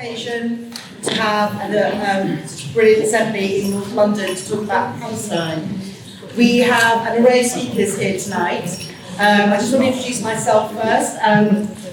occasion to have a brilliant assembly in North London to talk about Palestine. We have an array of speakers here tonight. I just want to introduce myself first.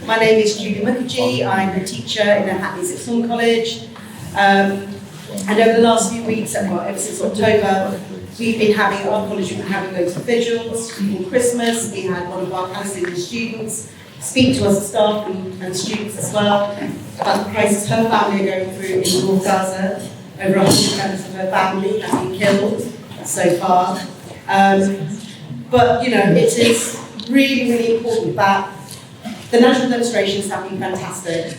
My name is Julie Mukherjee. I'm a teacher in a Hackney Sixth Form College. And over the last few weeks, well, ever since October, we've been having, at our college, we've been having loads of vigils. Before Christmas, we had one of our Palestinian students speak to us as staff and students as well about the crisis her family are going through in North Gaza. Over 100 members of her family have been killed so far. But, you know, it is really, really important that the national demonstrations have been fantastic,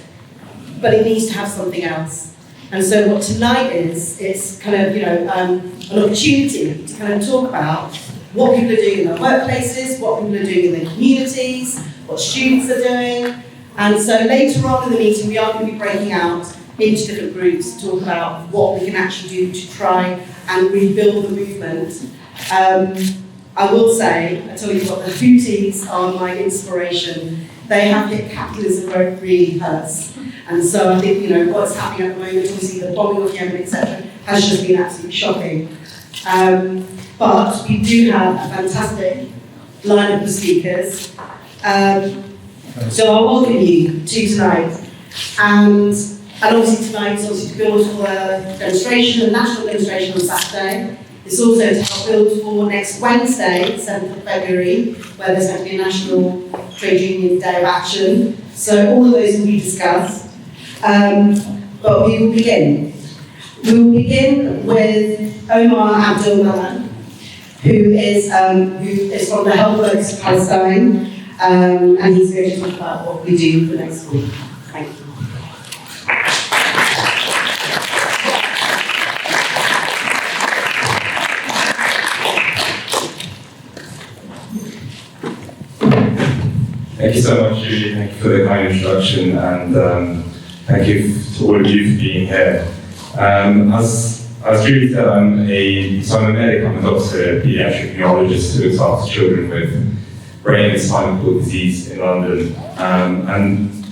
but it needs to have something else. And so what tonight is kind of, you know, an opportunity to kind of talk about what people are doing in their workplaces, what people are doing in their communities, what students are doing. And so later on in the meeting, we are going to be breaking out into different groups to talk about what we can actually do to try and rebuild the movement. I will say, I tell you what, the Houthis are my inspiration. They have hit capitalism where it really hurts. And so I think, you know, what's happening at the moment, obviously the bombing of Yemen, etc., has just been absolutely shocking. But we do have a fantastic lineup of speakers. So I welcome you to tonight. And obviously tonight is obviously to build for the demonstration, the national demonstration on Saturday. It's also to help build for next Wednesday, 7th of February, where there's going to be a National Trade Union Day of Action. So all of those will be discussed. But we will begin. We will begin with Omar Abdel Mennon, who is from the Health Workers of Palestine, and he's going to talk about what we do for next week. Thank you. Thank you so much, Julie. Thank you for the kind introduction, and thank you to all of you for being here. As Julie said, I'm a medic. I'm a doctor, a paediatric neurologist who looks after children with brain and spinal cord disease in London. And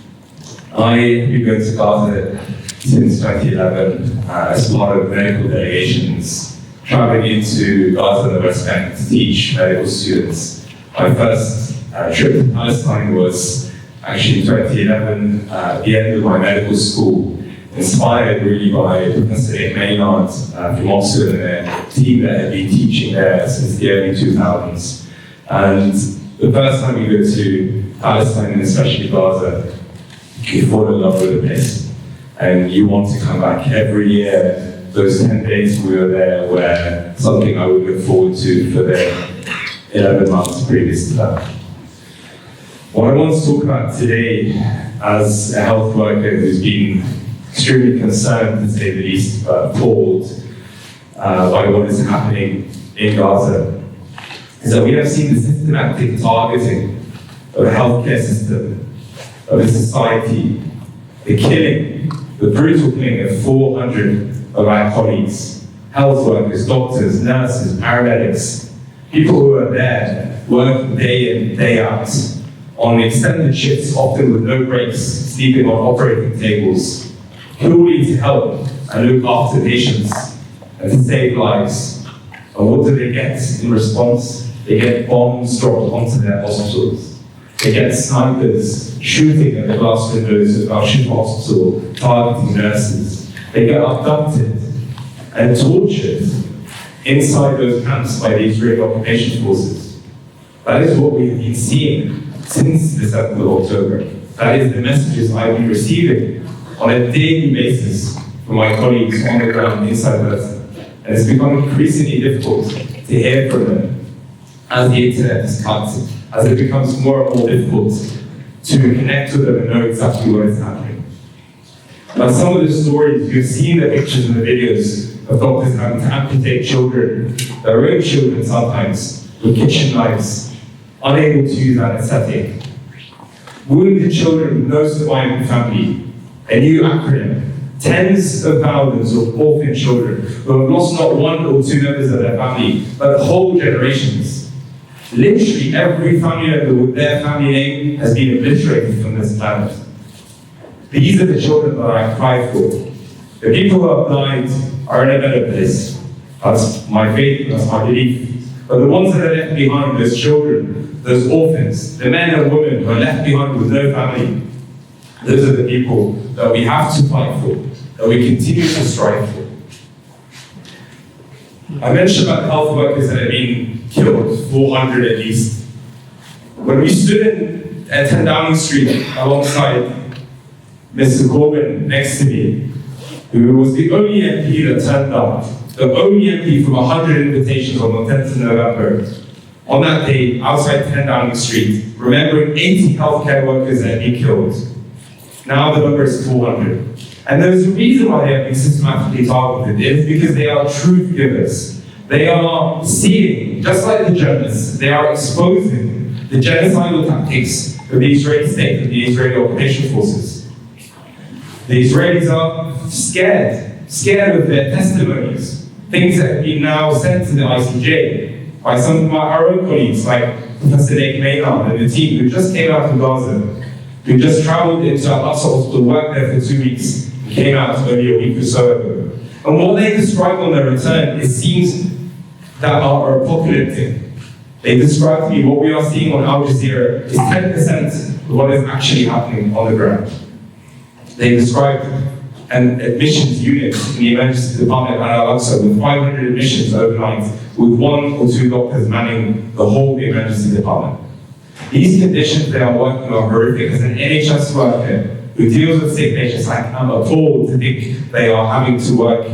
I've been going to Gaza since 2011 as part of medical delegations traveling into Gaza and the West Bank to teach medical students. My first trip to Palestine was actually in 2011, at the end of my medical school, inspired really by Professor Maynard from Oxford and their team that had been teaching there since the early 2000s. And the first time you go to Palestine, and especially Gaza, you fall in love with the place. And you want to come back every year. Those 10 days we were there were something I would look forward to for the 11 months previous to that. What I want to talk about today, as a health worker who's been extremely concerned, to say the least, but appalled by what is happening in Gaza, is that we have seen the systematic targeting of a healthcare system, of a society, the killing, the brutal killing of 400 of our colleagues, health workers, doctors, nurses, paramedics, people who are there working day in, day out, on extended shifts, often with no breaks, sleeping on operating tables, purely to help and look after patients and to save lives. And what do they get in response? They get bombs dropped onto their hospitals. They get snipers shooting at the glass windows of Al Shifa Hospital, targeting nurses. They get abducted and tortured inside those camps by the Israeli occupation forces. That is what we've been seeing since the 7th of October. That is the messages I've been receiving on a daily basis from my colleagues on the ground inside Gaza. And it's become increasingly difficult to hear from them as the internet is cut, as it becomes more and more difficult to connect with them and know exactly what is happening. But some of the stories, you've seen the pictures and the videos of doctors having to amputate children, their own children sometimes, with kitchen knives, unable to use anesthetic. Wounded children with no surviving family, a new acronym. Tens of thousands of orphan children who have lost not one or two members of their family, but whole generations. Literally every family member with their family name has been obliterated from this planet. These are the children that I cry for. The people who are blind are in a better place. That's my faith, that's my belief. But the ones that are left behind, those children, those orphans, the men and women who are left behind with no family, those are the people that we have to fight for, that we continue to strive for. I mentioned about the health workers that have been killed, 400 at least. When we stood at 10 Downing Street alongside Mr. Corbyn next to me, who was the only MP that turned up, the only MP from 100 invitations on the 10th of November, on that day, outside 10 Downing Street, remembering 80 healthcare workers that had been killed. Now the number is 400. And there's a reason why they have been systematically targeted. It is because they are truth givers. They are seeing, just like the journalists, they are exposing the genocidal tactics of the Israeli state and the Israeli occupation forces. The Israelis are scared of their testimonies, things that have been now sent to the ICJ by some of our own colleagues, like Professor Maynard and the team who just came out of Gaza, who just traveled into Al-Aqsa Hospital, worked there for 2 weeks, and came out only a week or so ago. And what they describe on their return is scenes that are apocalyptic. They describe to me what we are seeing on Al Jazeera is 10% of what is actually happening on the ground. They described an admissions unit in the emergency department at Al-Aqsa with 500 admissions overnight, with 1 or 2 doctors manning the whole emergency department. These conditions they are working are horrific. As an NHS worker who deals with sick patients, I'm appalled to think they are having to work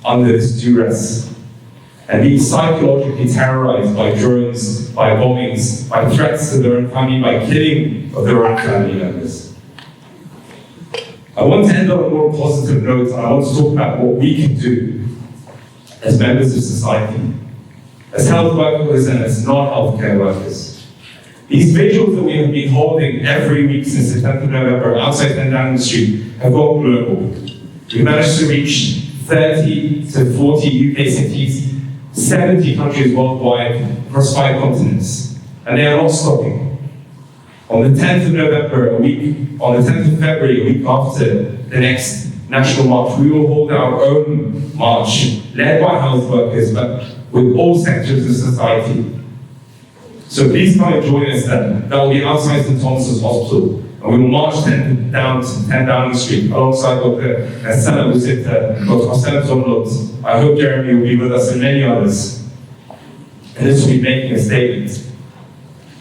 under this duress and be psychologically terrorized by drones, by bombings, by threats to their own family, by killing of their own family members. I want to end on a more positive note, and I want to talk about what we can do as members of society, as health workers and as non-healthcare workers. These vigils that we have been holding every week since the 10th of November outside 10 Downing Street have gone global. We managed to reach 30 to 40 UK cities, 70 countries worldwide, across 5 continents, and they are not stopping. On the 10th of November, on the 10th of February, a week after the next national march, we will hold our own march, led by health workers, but with all sectors of society. So please come and join us then. That will be outside St. Thomas's Hospital. And we will march down to 10 Downing Street alongside Dr. Sana Busita and Dr. Hossein Zomlot. I hope Jeremy will be with us and many others. And this will be making a statement.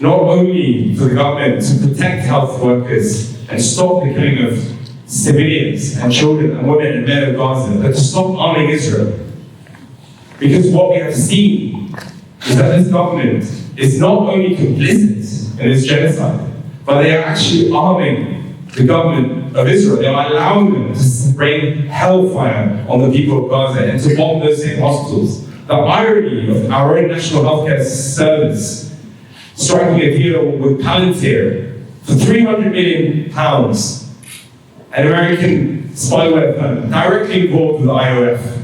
Not only for the government to protect health workers and stop the killing of civilians and children and women and men of Gaza, but to stop arming Israel. Because what we have seen is that this government is not only complicit in this genocide, but they are actually arming the government of Israel. They are allowing them to rain hellfire on the people of Gaza and to bomb those same hospitals. The irony of our own National Healthcare Service striking a deal with Palantir for £300 million, an American spyware firm directly involved with the IOF.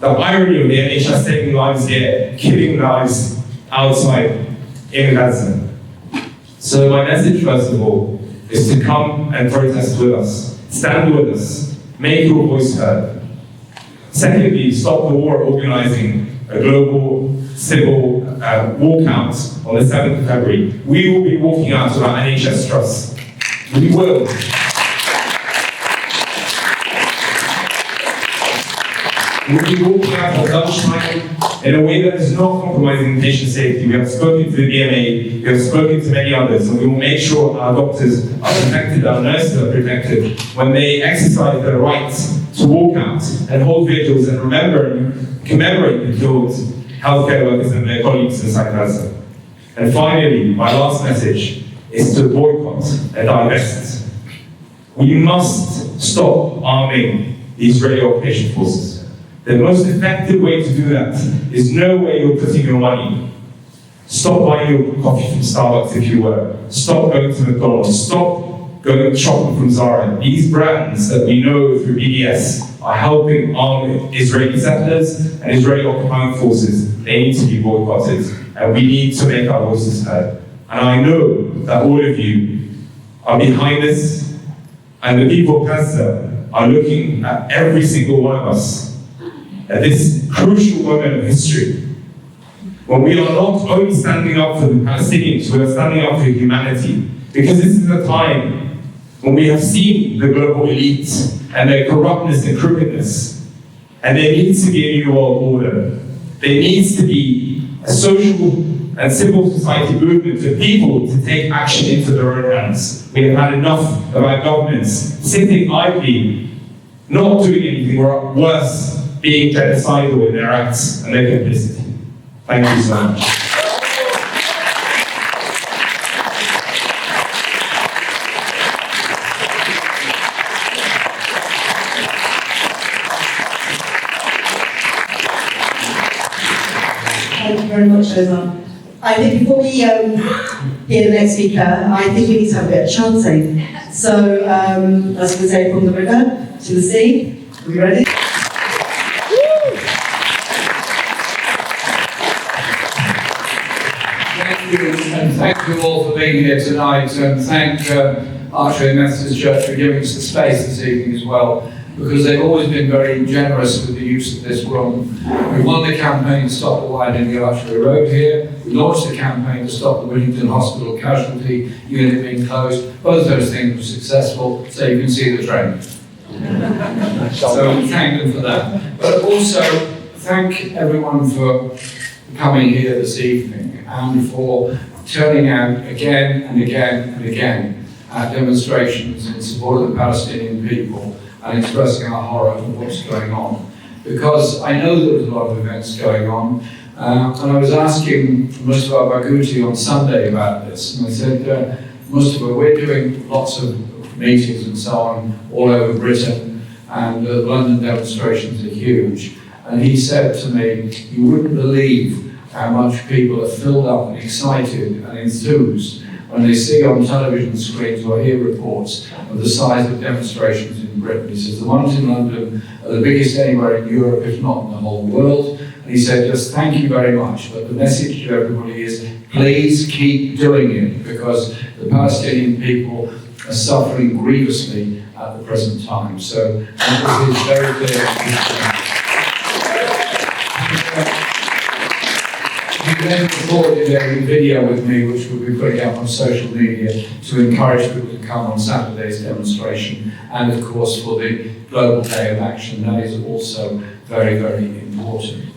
The irony of the NHS saving lives here, killing lives outside in Gaza. So my message, first of all, is to come and protest with us, stand with us, make your voice heard. Secondly, stop the war, organising a global civil walkout on the 7th of February. We will be walking out to our NHS trusts. We will. We'll be walking out at lunchtime in a way that is not compromising patient safety. We have spoken to the DMA, we have spoken to many others, and we will make sure our doctors are protected, our nurses are protected when they exercise their right to walk out and hold vigils and remember and commemorate the killed healthcare workers and their colleagues inside Gaza. And finally, my last message is to boycott and divest. We must stop arming the Israeli occupation forces. The most effective way to do that is know where you're putting your money. Stop buying your coffee from Starbucks if you were. Stop going to McDonald's. Stop going shopping from Zara. These brands that we know through BDS are helping arm Israeli settlers and Israeli occupying forces. They need to be boycotted, and we need to make our voices heard. And I know that all of you are behind this. and the people of Gaza are looking at every single one of us at this crucial moment of history, when we are not only standing up for the Palestinians, we are standing up for humanity, because this is a time when we have seen the global elite and their corruptness and crookedness, and there needs to be a new world order. There needs to be a social and civil society movement for people to take action into their own hands. We have had enough of our governments sitting idly, not doing anything, or worse, being genocidal in their acts and their complicity. Thank you so much. Thank you very much, Omar. I think before we hear the next speaker, I think we need to have a bit of chanting. So, as we say, from the river to the sea. Are we ready? Thank you, and thank you all for being here tonight, and thank Archway Methodist Church for giving us the space this evening as well, because they've always been very generous with the use of this room. We won the campaign to stop the widening of the Archway Road here. We launched the campaign to stop the Whittington Hospital casualty unit being closed. Both those things were successful, so you can see the trend. So thank them for that. But also thank everyone for coming here this evening and for turning out again and again and again at demonstrations in support of the Palestinian people and expressing our horror of what's going on. Because I know there was a lot of events going on, and I was asking Mustafa Barghouti on Sunday about this, and I said, Mustafa, we're doing lots of meetings and so on all over Britain, and the London demonstrations are huge. And he said to me, you wouldn't believe how much people are filled up and excited and enthused when they see on television screens or hear reports of the size of demonstrations in Britain. He says the ones in London are the biggest anywhere in Europe, if not in the whole world. And he said, just thank you very much, but the message to everybody is, please keep doing it, because the Palestinian people are suffering grievously at the present time. So that is very clear. You then recorded a video with me, which we'll be putting up on social media to encourage people to come on Saturday's demonstration, and of course for the Global Day of Action. That is also very, very important.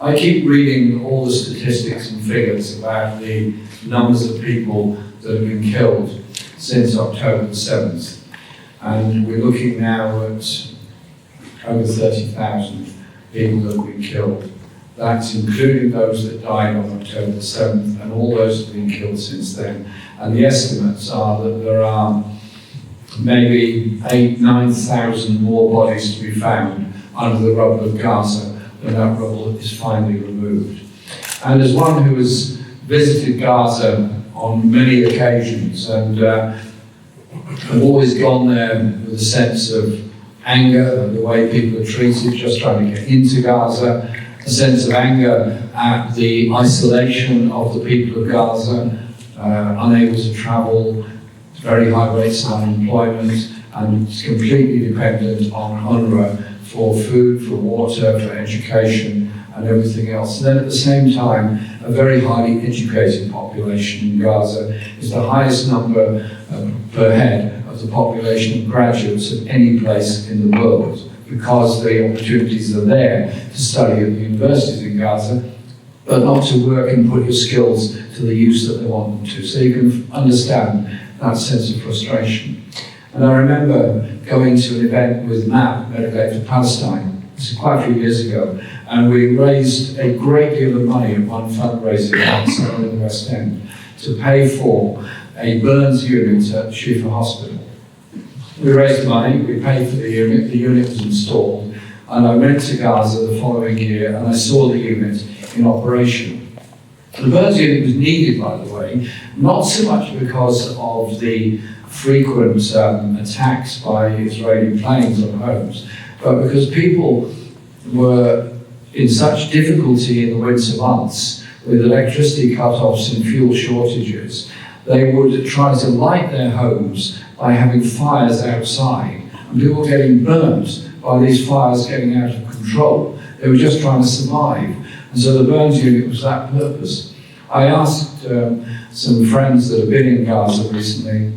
I keep reading all the statistics and figures about the numbers of people that have been killed since October the 7th, and we're looking now at over 30,000 people that have been killed. That's including those that died on October the 7th and all those that have been killed since then. And the estimates are that there are maybe 8,000–9,000 more bodies to be found under the rubble of Gaza when that rubble is finally removed. And as one who has visited Gaza on many occasions, and I've always gone there with a sense of anger at the way people are treated, just trying to get into Gaza, a sense of anger at the isolation of the people of Gaza, unable to travel, very high rates of unemployment, and completely dependent on UNRWA for food, for water, for education, and everything else. And then at the same time, a very highly educated population in Gaza is the highest number per head of the population of graduates of any place in the world, because the opportunities are there to study at the universities in Gaza, but not to work and put your skills to the use that they want them to. So you can understand that sense of frustration. And I remember going to an event with MAP, Medical Aid for Palestine, this is quite a few years ago, and we raised a great deal of money at one fundraising outside in the West End to pay for a burns unit at Shifa Hospital. We raised money, we paid for the unit was installed, and I went to Gaza the following year and I saw the unit in operation. The burns unit was needed, by the way, not so much because of the frequent attacks by Israeli planes on homes, but because people were in such difficulty in the winter months with electricity cut-offs and fuel shortages, They would try to light their homes by having fires outside, and people getting burnt by these fires getting out of control. They were just trying to survive. And so the burns unit was that purpose. I asked some friends that have been in Gaza recently.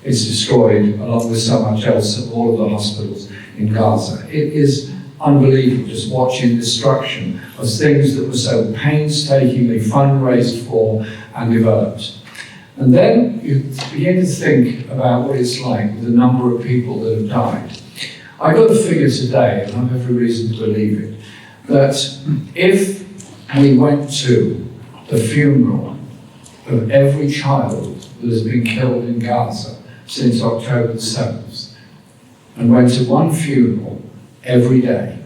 It's destroyed, along with so much else, of all of the hospitals in Gaza. It is unbelievable just watching destruction of things that were so painstakingly fundraised for and developed. And then you begin to think about what it's like with the number of people that have died. I got a figure today, and I have every reason to believe it, that if we went to the funeral of every child that has been killed in Gaza since October the 7th, and went to one funeral every day,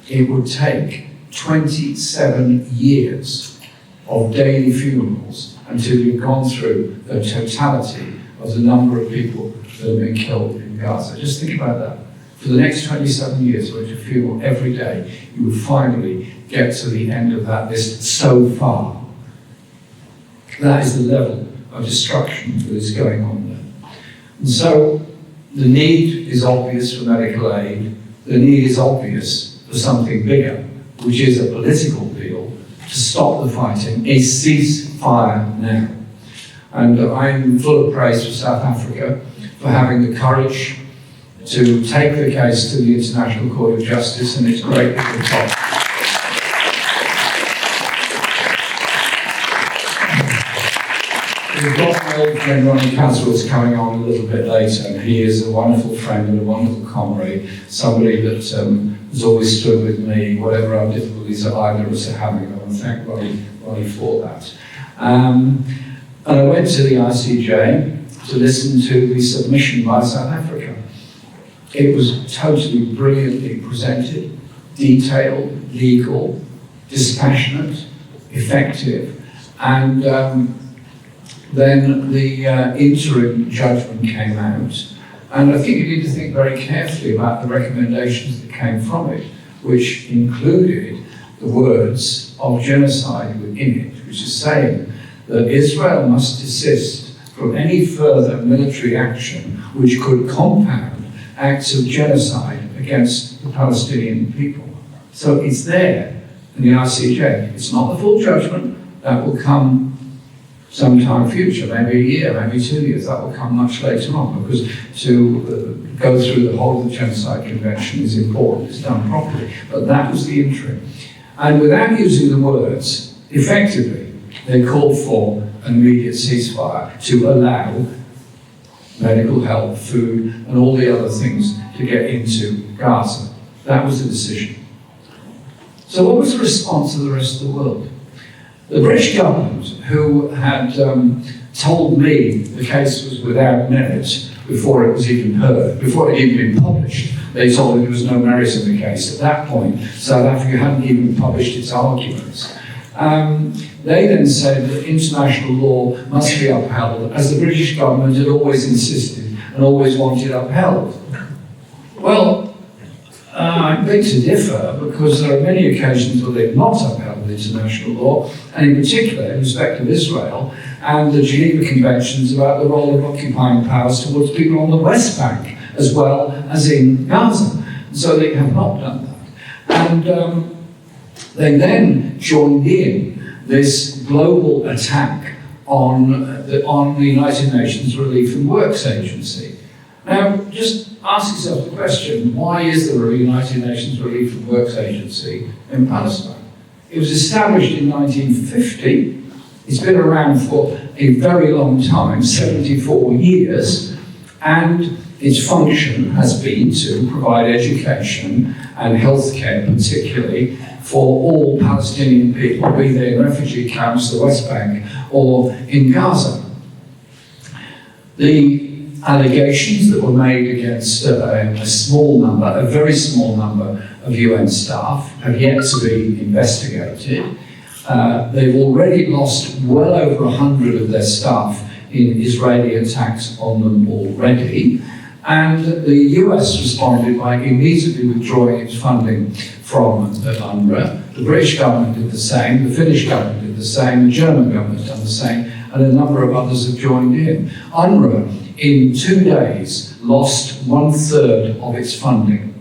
it would take 27 years of daily funerals until you've gone through the totality of the number of people that have been killed in Gaza. Just think about that. For the next 27 years, going to a funeral every day, you would finally get to the end of that list so far. That is the level of destruction that is going on there. And so the need is obvious for medical aid. The need is obvious for something bigger, which is a political deal to stop the fighting, a ceasefire now. And I'm full of praise for South Africa for having the courage to take the case to the International Court of Justice, and it's great that we're top. We've got my old friend Ronnie Kasrils coming on a little bit later, and he is a wonderful friend and a wonderful comrade, somebody that has always stood with me, whatever our difficulties that either of us are having. I want to thank Ronnie for that. And I went to the ICJ to listen to the submission by South Africa. It was totally brilliantly presented, detailed, legal, dispassionate, effective, and then the interim judgment came out. And I think you need to think very carefully about the recommendations that came from it, which included the words of genocide within it, which is saying that Israel must desist from any further military action which could compound acts of genocide against the Palestinian people. So it's there in the ICJ. It's not the full judgment. That will come sometime future, maybe a year, maybe 2 years. That will come much later on, because to go through the whole of the Genocide Convention is important. It's done properly. But that was the interim. And without using the words, effectively, they called for an immediate ceasefire to allow medical help, food, and all the other things to get into Gaza. That was the decision. So what was the response of the rest of the world? The British government, who had told me the case was without merit before it was even heard, before it had even been published, they told me there was no merit in the case. At that point, South Africa hadn't even published its arguments. They then said that international law must be upheld, as the British government had always insisted and always wanted upheld. Well, I beg to differ, because there are many occasions where they've not upheld international law, and in particular in respect of Israel and the Geneva Conventions about the role of occupying powers towards people on the West Bank, as well as in Gaza. So they have not done that. And they then joined in this global attack on the United Nations Relief and Works Agency. Now, just ask yourself the question, why is there a United Nations Relief and Works Agency in Palestine? It was established in 1950. It's been around for a very long time, 74 years, and its function has been to provide education and healthcare, particularly for all Palestinian people, be they in refugee camps, the West Bank, or in Gaza. The allegations that were made against a small number, a very small number of UN staff, have yet to be investigated. They've already lost well over 100 of their staff in Israeli attacks on them already. And the US responded by immediately withdrawing its funding from UNRWA. The British government did the same, the Finnish government did the same, the German government did the same, and a number of others have joined in. UNRWA, in 2 days, lost 1/3 of its funding.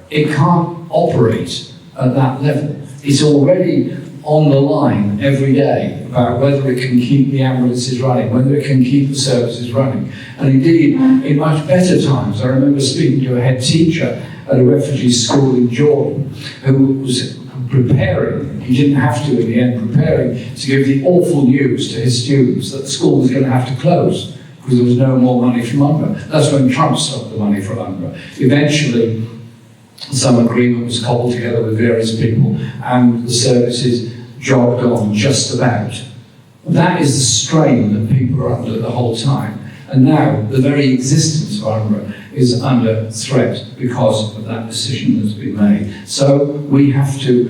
It can't operate at that level. It's already on the line every day about whether it can keep the ambulances running, whether it can keep the services running. And indeed, in much better times, I remember speaking to a head teacher at a refugee school in Jordan who was preparing, he didn't have to in the end, preparing to give the awful news to his students that the school was going to have to close because there was no more money from UNRWA. That's when Trump stopped the money from UNRWA. Eventually, some agreement was cobbled together with various people and the services jogged on just about. That is the strain that people are under the whole time. And now the very existence of UNRWA is under threat because of that decision that's been made. So we have to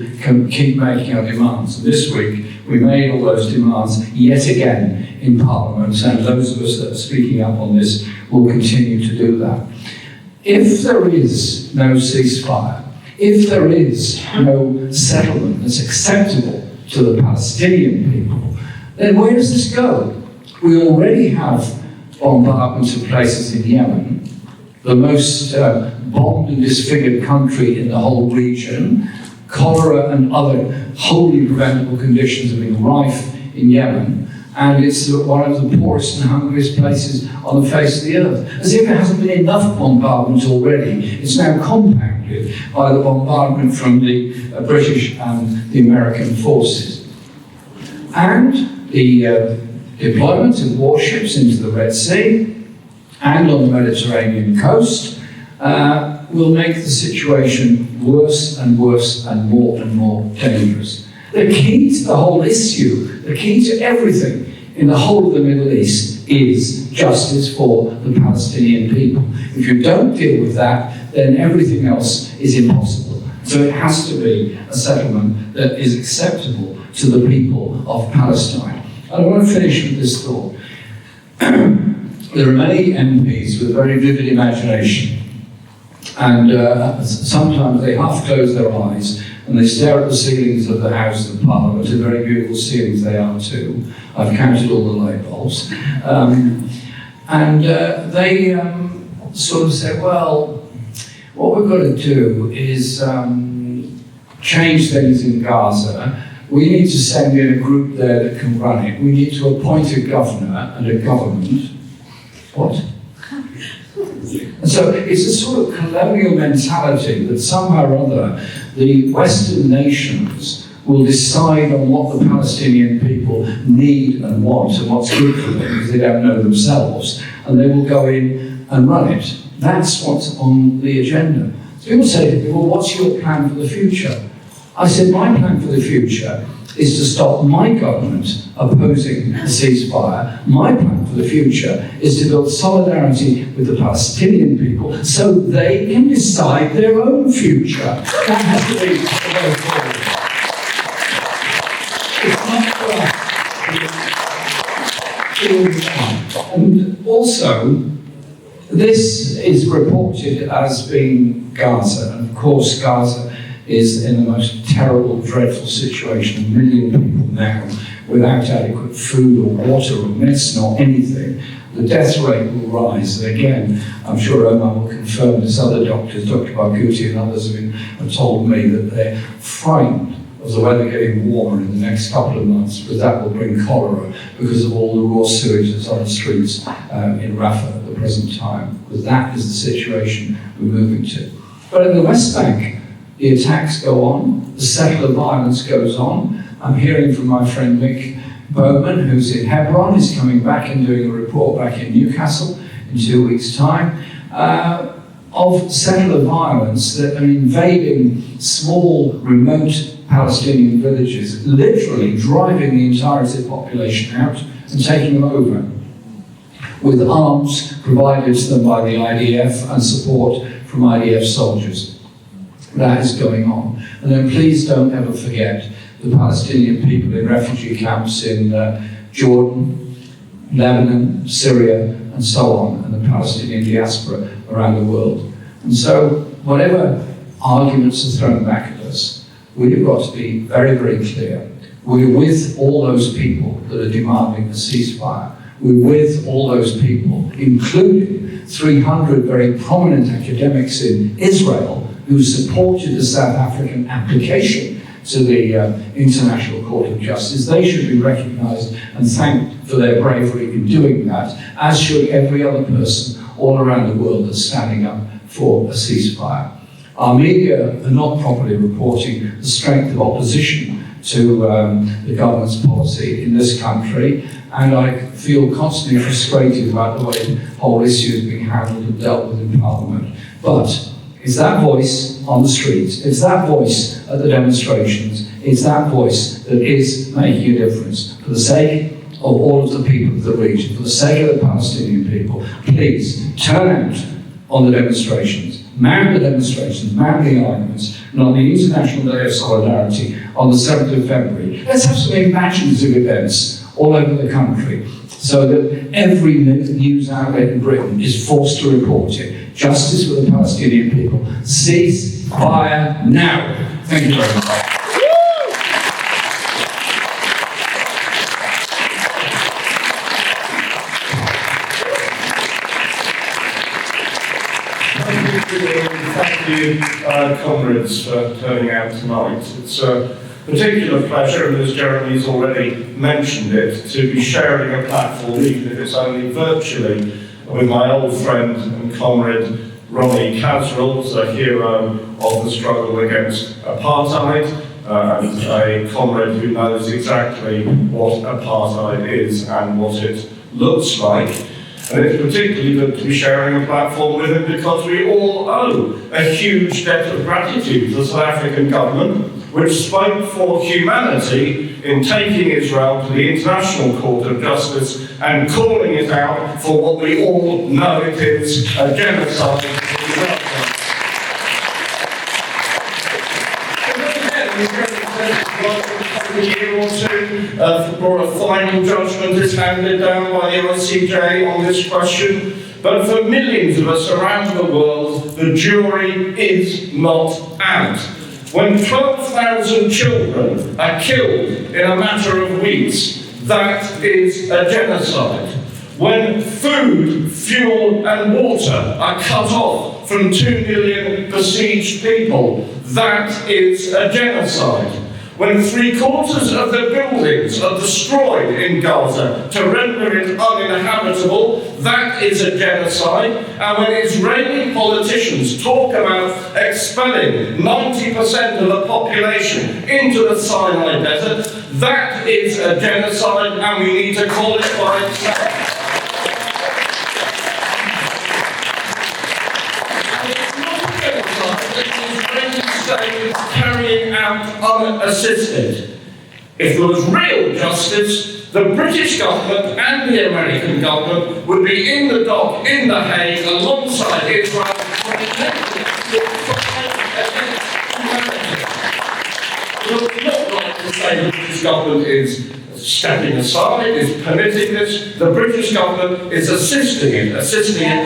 keep making our demands. And this week we made all those demands yet again in Parliament, and those of us that are speaking up on this will continue to do that. If there is no ceasefire, if there is no settlement that's acceptable to the Palestinian people, then where does this go? We already have bombardments of places in Yemen, the most bombed and disfigured country in the whole region. Cholera and other wholly preventable conditions have been rife in Yemen, and it's one of the poorest and hungriest places on the face of the earth. As if there hasn't been enough bombardment already, it's now compounded by the bombardment from the British and the American forces. And the deployment of warships into the Red Sea and on the Mediterranean coast will make the situation worse and worse and more dangerous. The key to the whole issue, the key to everything in the whole of the Middle East is justice for the Palestinian people. If you don't deal with that, then everything else is impossible. So it has to be a settlement that is acceptable to the people of Palestine. And I want to finish with this thought. There are many MPs with very vivid imagination, and sometimes they half close their eyes and they stare at the ceilings of the House of Parliament, and very beautiful ceilings they are too. I've counted all the light bulbs. They sort of say, well, what we've got to do is change things in Gaza. We need to send in a group there that can run it. We need to appoint a governor and a government. What? And so it's a sort of colonial mentality that somehow or other the Western nations will decide on what the Palestinian people need and want and what's good for them because they don't know themselves, and they will go in and run it. That's what's on the agenda. So people say, well, what's your plan for the future? I said, my plan for the future is to stop my government opposing the ceasefire. My plan for the future is to build solidarity with the Palestinian people so they can decide their own future. That has to be the way forward. It's not for us. And also, this is reported as being Gaza. And of course, Gaza is in the most terrible, dreadful situation. 1 million people now without adequate food or water or medicine or anything. The death rate will rise. And again, I'm sure Omar will confirm this. Other doctors, Dr. Barghouti and others have told me that they're frightened of the weather getting warmer in the next couple of months, because that will bring cholera because of all the raw sewage that's on the streets in Rafah at the present time. Because that is the situation we're moving to. But in the West Bank, the attacks go on, the settler violence goes on. I'm hearing from my friend Mick Bowman, who's in Hebron, is coming back and doing a report back in Newcastle in 2 weeks' time, of settler violence that are invading small, remote Palestinian villages, literally driving the entirety of the population out and taking them over, with arms provided to them by the IDF and support from IDF soldiers. That is going on. And then please don't ever forget the Palestinian people in refugee camps in Jordan, Lebanon, Syria, and so on, and the Palestinian diaspora around the world. And so whatever arguments are thrown back at us, we've got to be very, very clear. We're with all those people that are demanding a ceasefire. We're with all those people, including 300 very prominent academics in Israel who supported the South African application to the International Court of Justice. They should be recognised and thanked for their bravery in doing that, as should every other person all around the world that's standing up for a ceasefire. Our media are not properly reporting the strength of opposition to the government's policy in this country, and I feel constantly frustrated about the way the whole issue is being handled and dealt with in Parliament. But it's that voice on the streets, it's that voice at the demonstrations, it's that voice that is making a difference. For the sake of all of the people of the region, for the sake of the Palestinian people, please turn out on the demonstrations, mount the demonstrations, mount the arguments, and on the International Day of Solidarity on the 7th of February, let's have some imaginative events all over the country so that every news outlet in Britain is forced to report it. Justice for the Palestinian people. Cease fire now. Thank you very much. Thank you, comrades, for turning out tonight. It's a particular pleasure, and as Jeremy's already mentioned it, to be sharing a platform, even if it's only virtually, with my old friend and comrade Ronnie Kasrils, a hero of the struggle against apartheid, and a comrade who knows exactly what apartheid is and what it looks like. And it's particularly good to be sharing a platform with him because we all owe a huge debt of gratitude to the South African government, which spoke for humanity in taking Israel to the International Court of Justice and calling it out for what we all know it is, a genocide. A year or two before a final judgment is handed down by the ICJ on this question. But for millions of us around the world, the jury is not out. When 12,000 children are killed in a matter of weeks, that is a genocide. When food, fuel and water are cut off from 2 million besieged people, that is a genocide. When 3/4 of the buildings are destroyed in Gaza to render it uninhabitable, that is a genocide. And when Israeli politicians talk about expelling 90% of the population into the Sinai Desert, that is a genocide, and we need to call it by its name. Carrying out unassisted. If there was real justice, the British government and the American government would be in the dock in The Hague alongside Israel. It's not right to say the British government is stepping aside, is permitting this. The British government is assisting it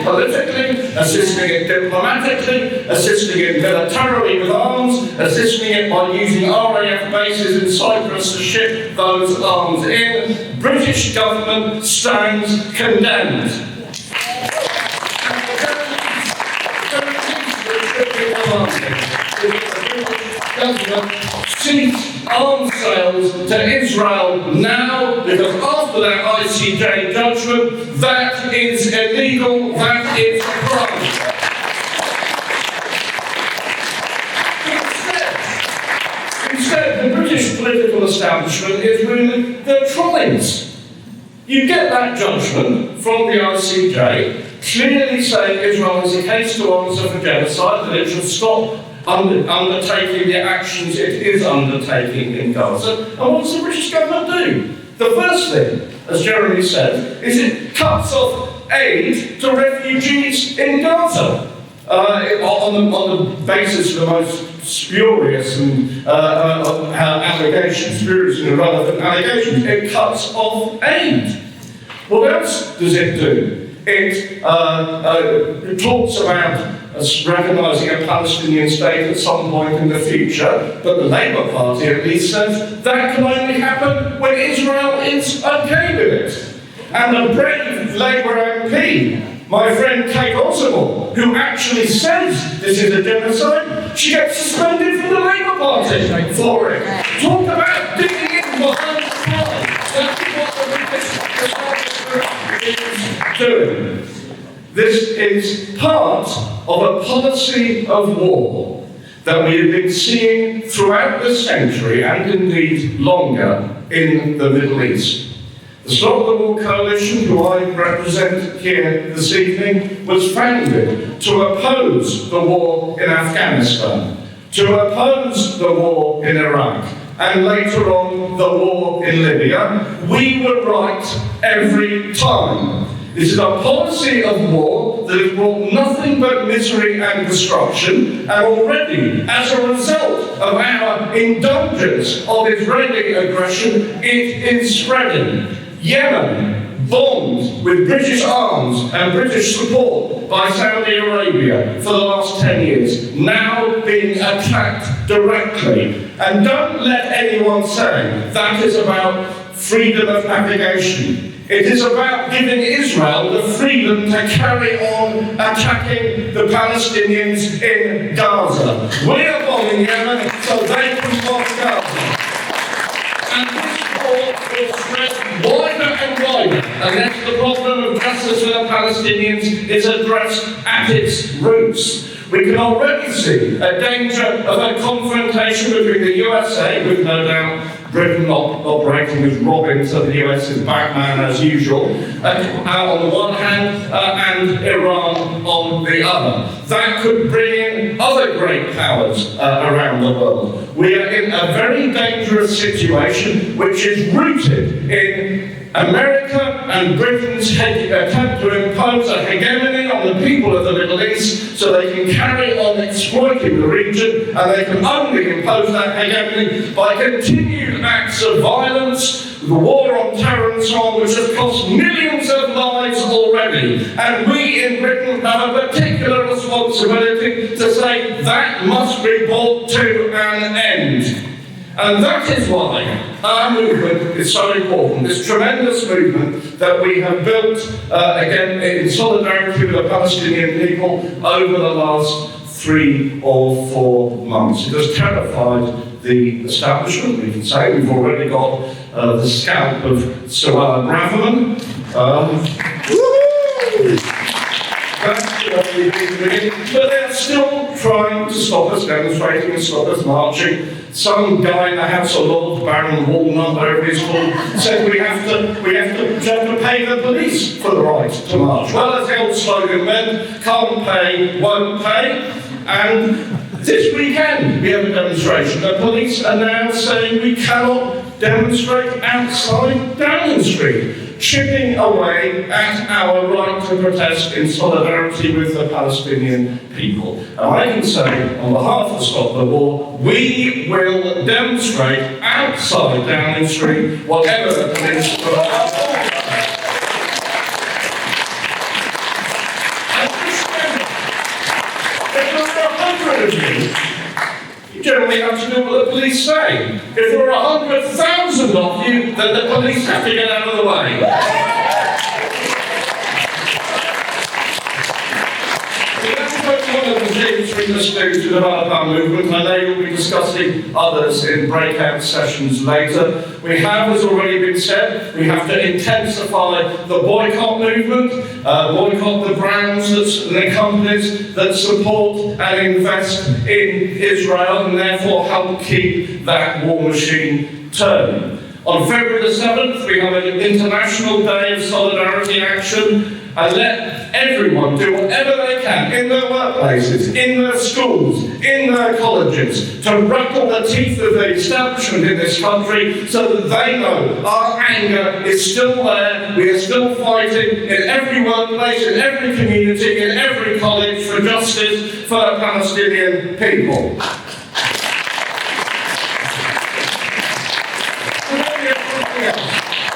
politically, assisting it diplomatically, assisting it militarily with arms, assisting it by using RAF bases in Cyprus to ship those arms in. British government stands condemned. Cease arms sales to Israel now, because after that ICJ judgment, that is illegal, that is a crime. Instead, the British political establishment is ruling their trolleys. You get that judgment from the ICJ, clearly saying Israel is a case to answer for genocide, that it should stop undertaking the actions it is undertaking in Gaza. And what does the British government do? The first thing, as Jeremy said, is it cuts off aid to refugees in Gaza on the basis of the most spurious and allegations, spurious and irrelevant allegations. It cuts off aid. What else does it do? It talks about as recognising a Palestinian state at some point in the future, but the Labour Party at least says that can only happen when Israel is okay with it. And a brave Labour MP, my friend Kate Osborne, who actually says this is a genocide, she gets suspended from the Labour Party for it. Talk about digging in behind the fly. That's what the doing. This is part of a policy of war that we have been seeing throughout the century and indeed longer in the Middle East. The Stop the War Coalition, who I represent here this evening, was founded to oppose the war in Afghanistan, to oppose the war in Iraq, and later on the war in Libya. We were right every time. This is a policy of war that has brought nothing but misery and destruction, and already, as a result of our indulgence of Israeli aggression, it is spreading. Yemen, bombed with British arms and British support by Saudi Arabia for the last 10 years, now being attacked directly. And don't let anyone say that is about freedom of navigation. It is about giving Israel the freedom to carry on attacking the Palestinians in Gaza. We are bombing Yemen so they can bomb Gaza. And this war will spread wider and wider unless the problem of justice for the Palestinians is addressed at its roots. We can already see a danger of a confrontation between the USA, with no doubt Britain operating as Robin to the US's Batman as usual, on the one hand, and Iran on the other. That could bring in other great powers around the world. We are in a very dangerous situation which is rooted in America and Britain's attempt to impose a hegemony on the people of the Middle East so they can carry on exploiting the region, and they can only impose that hegemony by continued acts of violence, the war on terror and so on, which has cost millions of lives already. And we in Britain have a particular responsibility to say that must be brought to an end. And that is why our movement is so important, this tremendous movement that we have built, again, in solidarity with the Palestinian people over the last 3 or 4 months. It has terrified the establishment, we can say. We've already got the scalp of Suella Braverman. But they're still trying to stop us demonstrating and stop us marching. Some guy in the House of Lords, Baron Walnut, whatever he's called, said we have to pay the police for the right to march. Well, as the old slogan went, can't pay, won't pay. And this weekend we have a demonstration. The police are now saying we cannot demonstrate outside Downing Street, chipping away at our right to protest in solidarity with the Palestinian people. And I can say, on behalf of Stop the War, we will demonstrate outside Downing Street, whatever the police will. You generally have to do what the police say. If there are 100,000 of you, then the police have to get out of the way. One of the things we must do to develop our movement, I know you'll be discussing others in breakout sessions later. We have, as already been said, we have to intensify the boycott movement, boycott the brands and the companies that support and invest in Israel and therefore help keep that war machine turning. On February the 7th, we have an International Day of Solidarity Action, and let everyone do whatever they can in their workplaces, in their schools, in their colleges, to rattle the teeth of the establishment in this country so that they know our anger is still there. We are still fighting in every workplace, in every community, in every college for justice for the Palestinian people.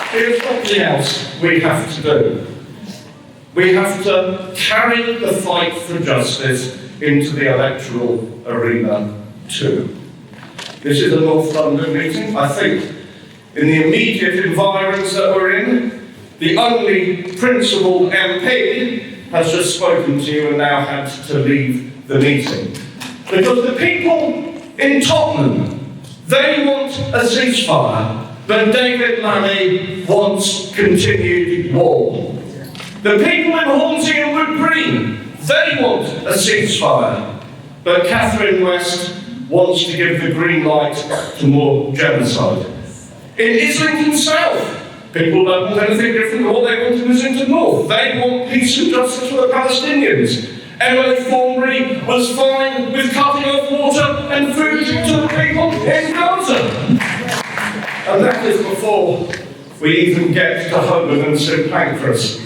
Here's something else we have to do. We have to carry the fight for justice into the electoral arena too. This is a North London meeting. I think in the immediate environs that we're in, the only principled MP has just spoken to you and now had to leave the meeting. Because the people in Tottenham, they want a ceasefire, but David Lammy wants continued war. The people in Hornsey and Wood Green, they want a ceasefire, but Catherine West wants to give the green light to more genocide. In Islington South, people don't want anything different than what they want in Islington North. They want peace and justice for the Palestinians. Emily Thornbury was fine with cutting off water and food to the people in Gaza. And that is before we even get to Holborn and St Pancras.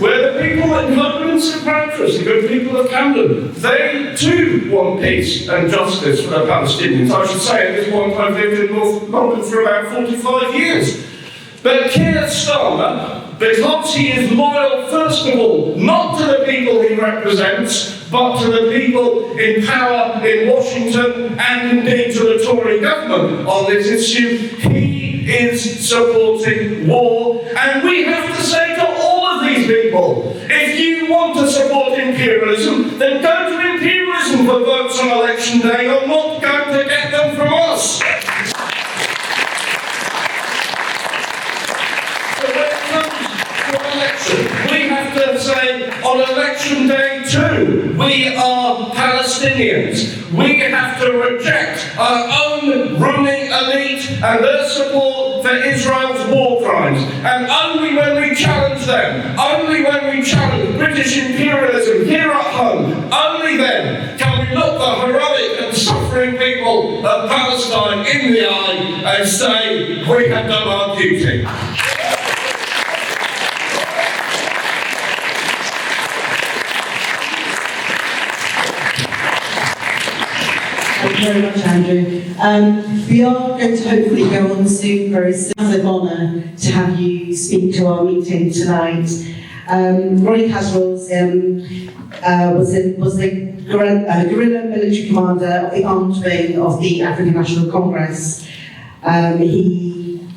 Where the people in Holborn and St Pancras, the good people of Camden, they too want peace and justice for the Palestinians. I should say at this point I've lived in North London for about 45 years. But Keir Starmer, because he is loyal, first of all, not to the people he represents, but to the people in power in Washington and indeed to the Tory government on this issue, he is supporting war. And we have to say to all of these people, if you want to support imperialism, then go to imperialism for votes on election day. You're not going to get them from us. We have to say on election day too, we are Palestinians. We have to reject our own ruling elite and their support for Israel's war crimes. And only when we challenge them, only when we challenge British imperialism here at home, only then can we look the heroic and suffering people of Palestine in the eye and say, we have done our duty. Thank you very much, Andrew. We are going to hopefully go on Zoom very soon. It's an honour to have you speak to our meeting tonight. Ronnie Kasrils was the guerrilla military commander of the armed wing of the African National Congress. He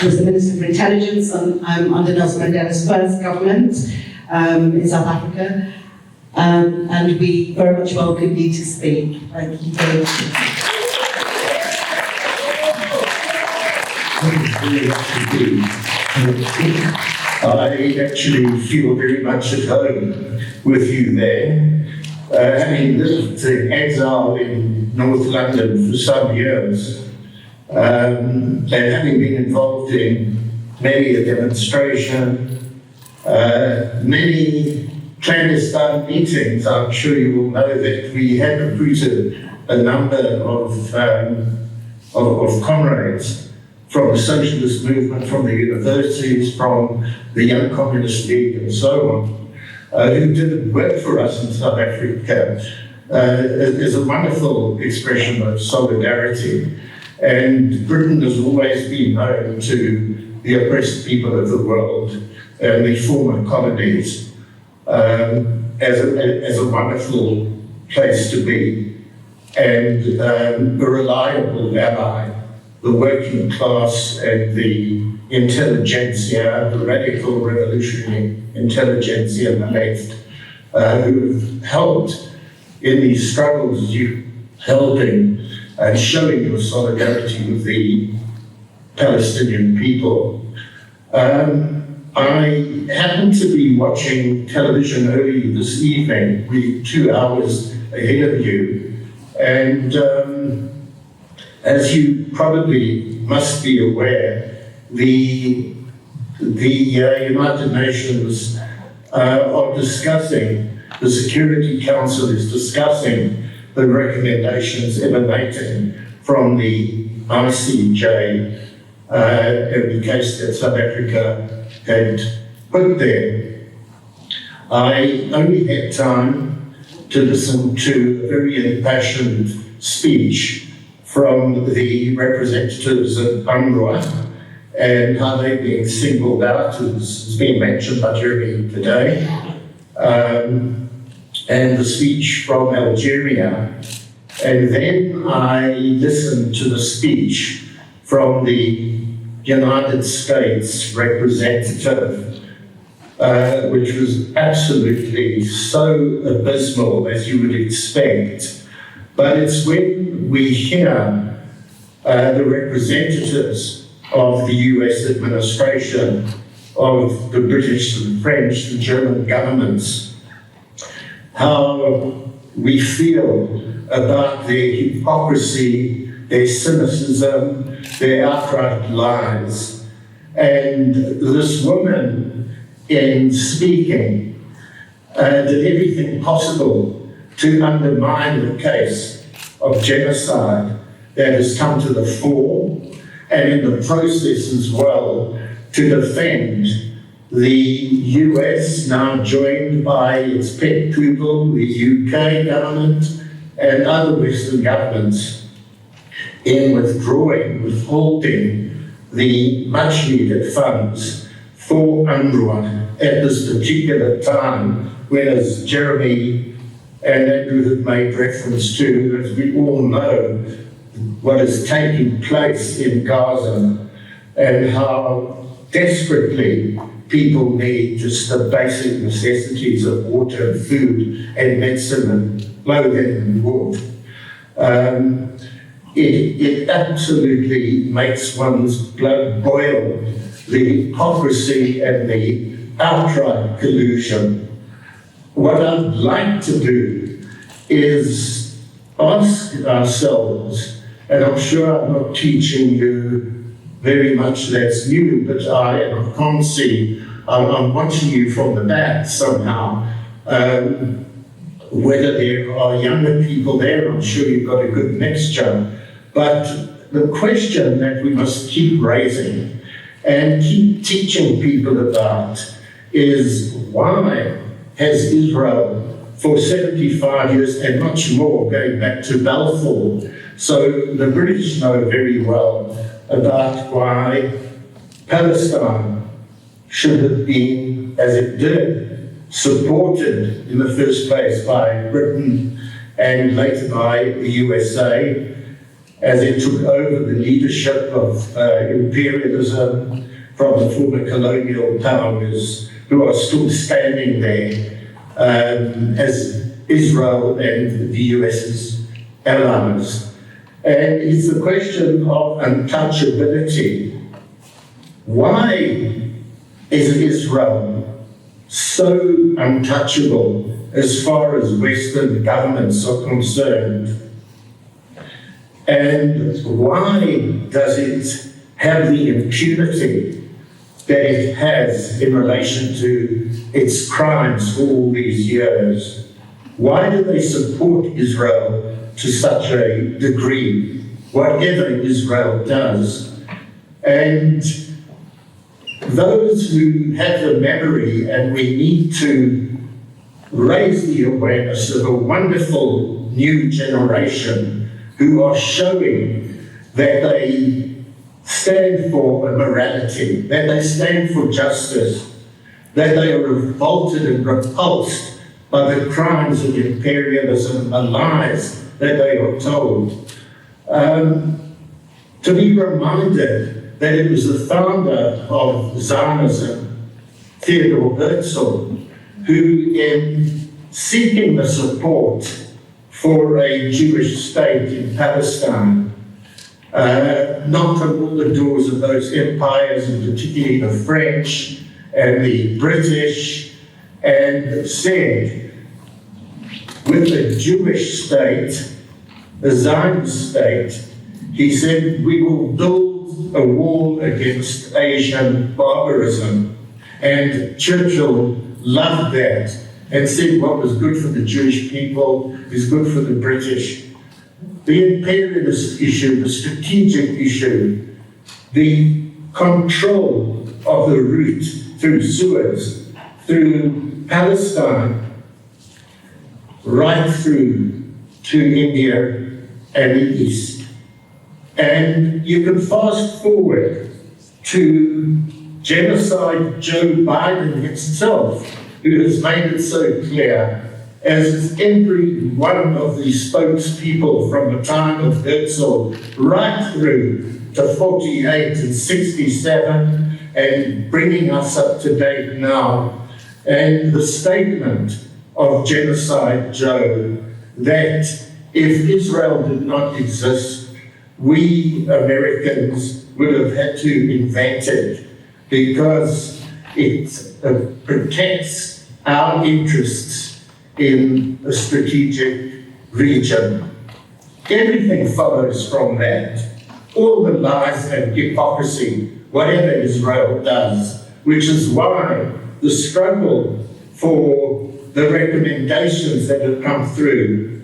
was the Minister for Intelligence under Nelson Mandela's first government in South Africa. And we very much welcome you to speak. Thank you very much. I actually feel very much at home with you there. Having lived in exile in North London for some years, and having been involved in many a demonstration, many clandestine meetings, I'm sure you will know that we have recruited a number of comrades from the socialist movement, from the universities, from the Young Communist League and so on, who did work for us in South Africa. Is a wonderful expression of solidarity. And Britain has always been known to the oppressed people of the world and the former colonies as a wonderful place to be, and a reliable ally. The working class and the intelligentsia, the radical revolutionary intelligentsia on the left, who've helped in these struggles you held in, and showing your solidarity with the Palestinian people. I happened to be watching television early this evening. We're 2 hours ahead of you. And as you probably must be aware, the United Nations are discussing, the Security Council is discussing the recommendations emanating from the ICJ in the case that South Africa had put there. I only had time to listen to a very impassioned speech from the representatives of UNRWA and how they're being singled out, as has been mentioned by Jeremy today, and the speech from Algeria, and then I listened to the speech from the United States representative, which was absolutely so abysmal as you would expect. But it's when we hear the representatives of the US administration, of the British, the French, the German governments, how we feel about their hypocrisy, their cynicism, their outright lies. And this woman, in speaking, did everything possible to undermine the case of genocide that has come to the fore, and in the process as well to defend the US, now joined by its pet poodle, the UK government, and other Western governments, in withholding the much-needed funds for UNRWA at this particular time, when, as Jeremy and Andrew have made reference to, as we all know, what is taking place in Gaza and how desperately people need just the basic necessities of water and food and medicine and clothing and wood. It absolutely makes one's blood boil, the hypocrisy and the outright collusion. What I'd like to do is ask ourselves, and I'm sure I'm not teaching you very much that's new, but I can't see, I'm watching you from the back somehow, whether there are younger people there, I'm sure you've got a good mixture, but the question that we must keep raising and keep teaching people about is, why has Israel for 75 years and much more, going back to Balfour? So the British know very well about why Palestine should have been, as it did, supported in the first place by Britain and later by the USA, as it took over the leadership of imperialism from the former colonial powers, who are still standing there as Israel and the US's allies. And it's the question of untouchability. Why is Israel so untouchable as far as Western governments are concerned? And why does it have the impunity that it has in relation to its crimes for all these years? Why do they support Israel to such a degree, whatever Israel does? And those who have the memory, and we need to raise the awareness of a wonderful new generation who are showing that they stand for a morality, that they stand for justice, that they are revolted and repulsed by the crimes of imperialism and lies that they are told. To be reminded that it was the founder of Zionism, Theodor Herzl, who, in seeking the support for a Jewish state in Palestine, knocked on all the doors of those empires, and particularly the French and the British, and said, with a Jewish state, a Zionist state, he said, we will build a wall against Asian barbarism. And Churchill loved that and said what was good for the Jewish people is good for the British. The imperialist issue, the strategic issue, the control of the route through Suez, through Palestine, right through to India and the East. And you can fast forward to genocide Joe Biden himself, who has made it so clear as every one of the spokespeople from the time of Herzl right through to 48 and 67 and bringing us up to date now, and the statement of Genocide Joe that if Israel did not exist, we Americans would have had to invent it because it protects our interests in a strategic region. Everything follows from that. All the lies and hypocrisy, whatever Israel does, which is why the struggle for the recommendations that have come through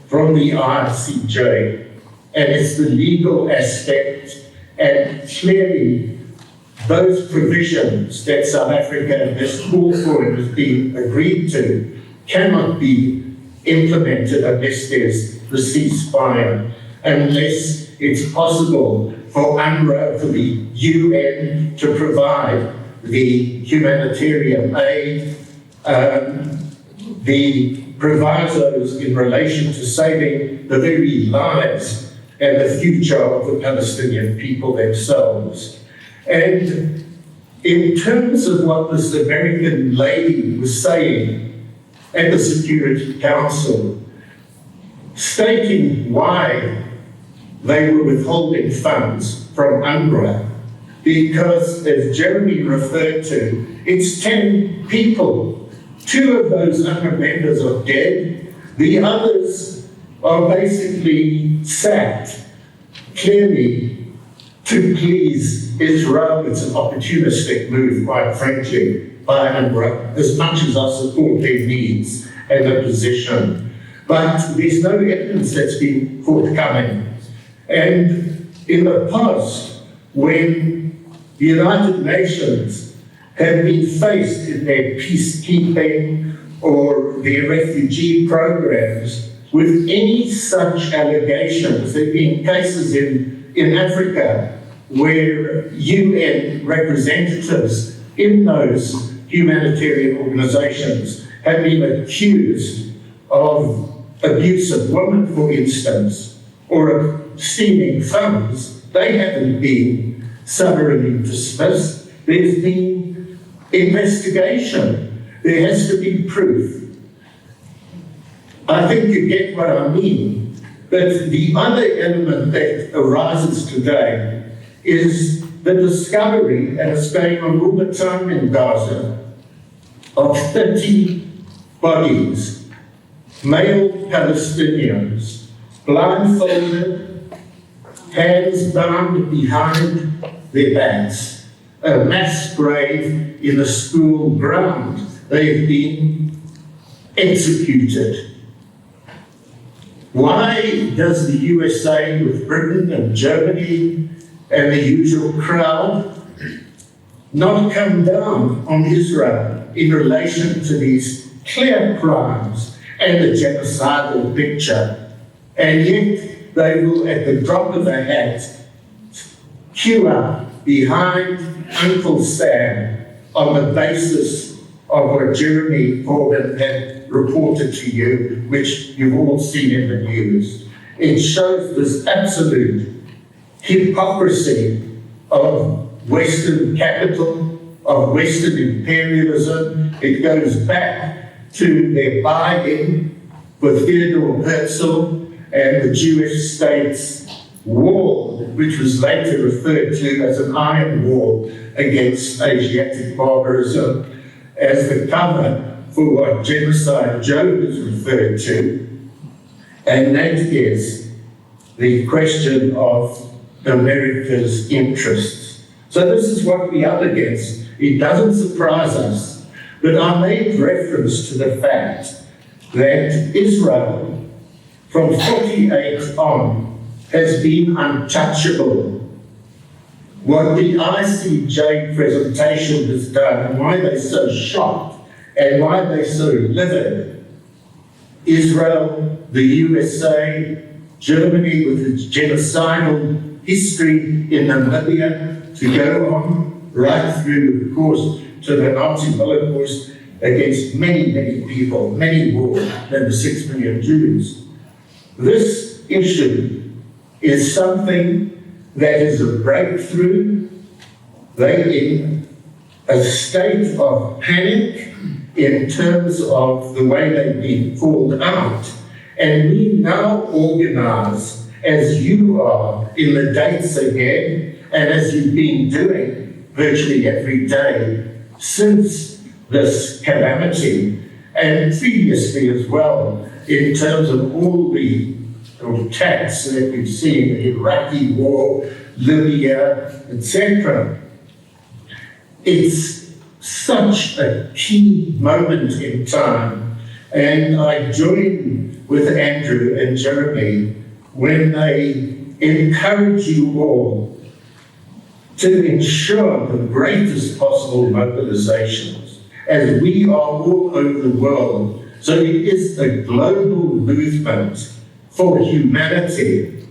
from the ICJ, and it's the legal aspect, and clearly those provisions that South Africa has called for and has been agreed to cannot be implemented unless there's the ceasefire, unless it's possible for UNRWA, for the UN, to provide the humanitarian aid, the provisos in relation to saving the very lives and the future of the Palestinian people themselves. And in terms of what this American lady was saying at the Security Council, stating why they were withholding funds from UNRWA, because, as Jeremy referred to, it's 10 people. 2 of those UNRWA members are dead. The others are basically sacked, clearly to please Israel. It's an opportunistic move, quite frankly, by UNRWA, as much as I support their needs and their position. But there's no evidence that's been forthcoming. And in the past, when the United Nations have been faced in their peacekeeping or their refugee programs with any such allegations, there have been cases in Africa where UN representatives in those humanitarian organizations have been accused of abuse of women, for instance, or of stealing funds. They haven't been summarily dismissed. There's been investigation. There has to be proof. I think you get what I mean. But the other element that arises today is the discovery, and it's going on all the time in Gaza, of 30 bodies, male Palestinians, blindfolded, hands bound behind their backs, a mass grave in a school ground. They've been executed. Why does the USA, with Britain and Germany and the usual crowd, not come down on Israel in relation to these clear crimes and the genocidal picture? And yet they will, at the drop of a hat, queue up behind Uncle Sam on the basis of what Jeremy Corbyn had reported to you, which you've all seen in the news. It shows this absolute hypocrisy of Western capital, of Western imperialism. It goes back to their buy-in with Theodore Herzl and the Jewish state's wall, which was later referred to as an iron wall against Asiatic barbarism, as the cover for what Genocide Joe is referred to, and that is the question of America's interests. So this is what we're up against. It doesn't surprise us, but I made reference to the fact that Israel, from 48 on, has been untouchable. What the ICJ presentation has done, and why they're so shocked, and why they're so livid, Israel, the USA, Germany with its genocidal history in Namibia, to go on right through, of course, to the Nazi Holocaust, against many, many people, many more than the 6 million Jews. This issue is something that is a breakthrough. They're in a state of panic in terms of the way they've been called out. And we now organise, as you are in the dates ahead, and as you've been doing virtually every day since this calamity, and previously as well, in terms of all the attacks that we've seen, the Iraqi war, Libya, etc. It's such a key moment in time, and I join with Andrew and Jeremy when they encourage you all to ensure the greatest possible mobilizations as we are all over the world. So it is a global movement for humanity.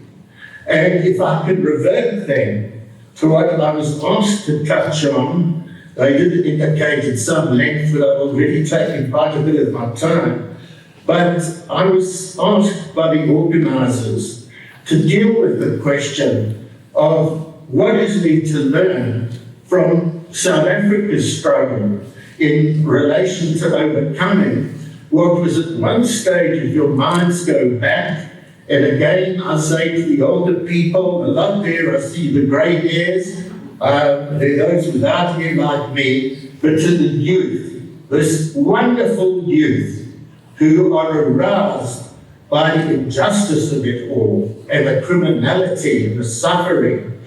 And if I could revert then to what I was asked to touch on, I did indicate at some length that I've already taken quite a bit of my time, but I was asked by the organisers to deal with the question of what is there to learn from South Africa's struggle in relation to overcoming what was at one stage, if your minds go back, and again I say to the older people, a lot there I see the grey hairs, there are those without hair like me, but to the youth, this wonderful youth who are aroused by the injustice of it all and the criminality and the suffering,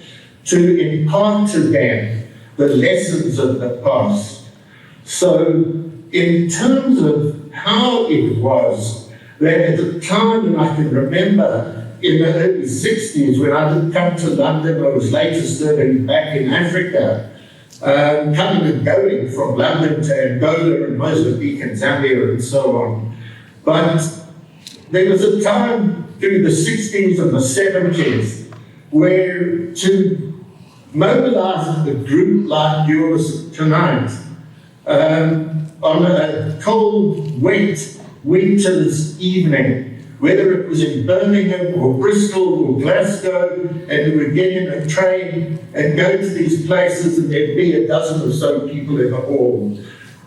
to impart to them the lessons of the past. So in terms of how it was that at the time, and I can remember in the early 60s when I did come to London, I was later serving back in Africa, coming and going from London to Angola and Mozambique and Zambia and so on. But there was a time through the 60s and the 70s where to mobilise a group like yours tonight on a cold, wet winter's evening, whether it was in Birmingham or Bristol or Glasgow, and we would get in a train and go to these places and there'd be a dozen or so people in the hall.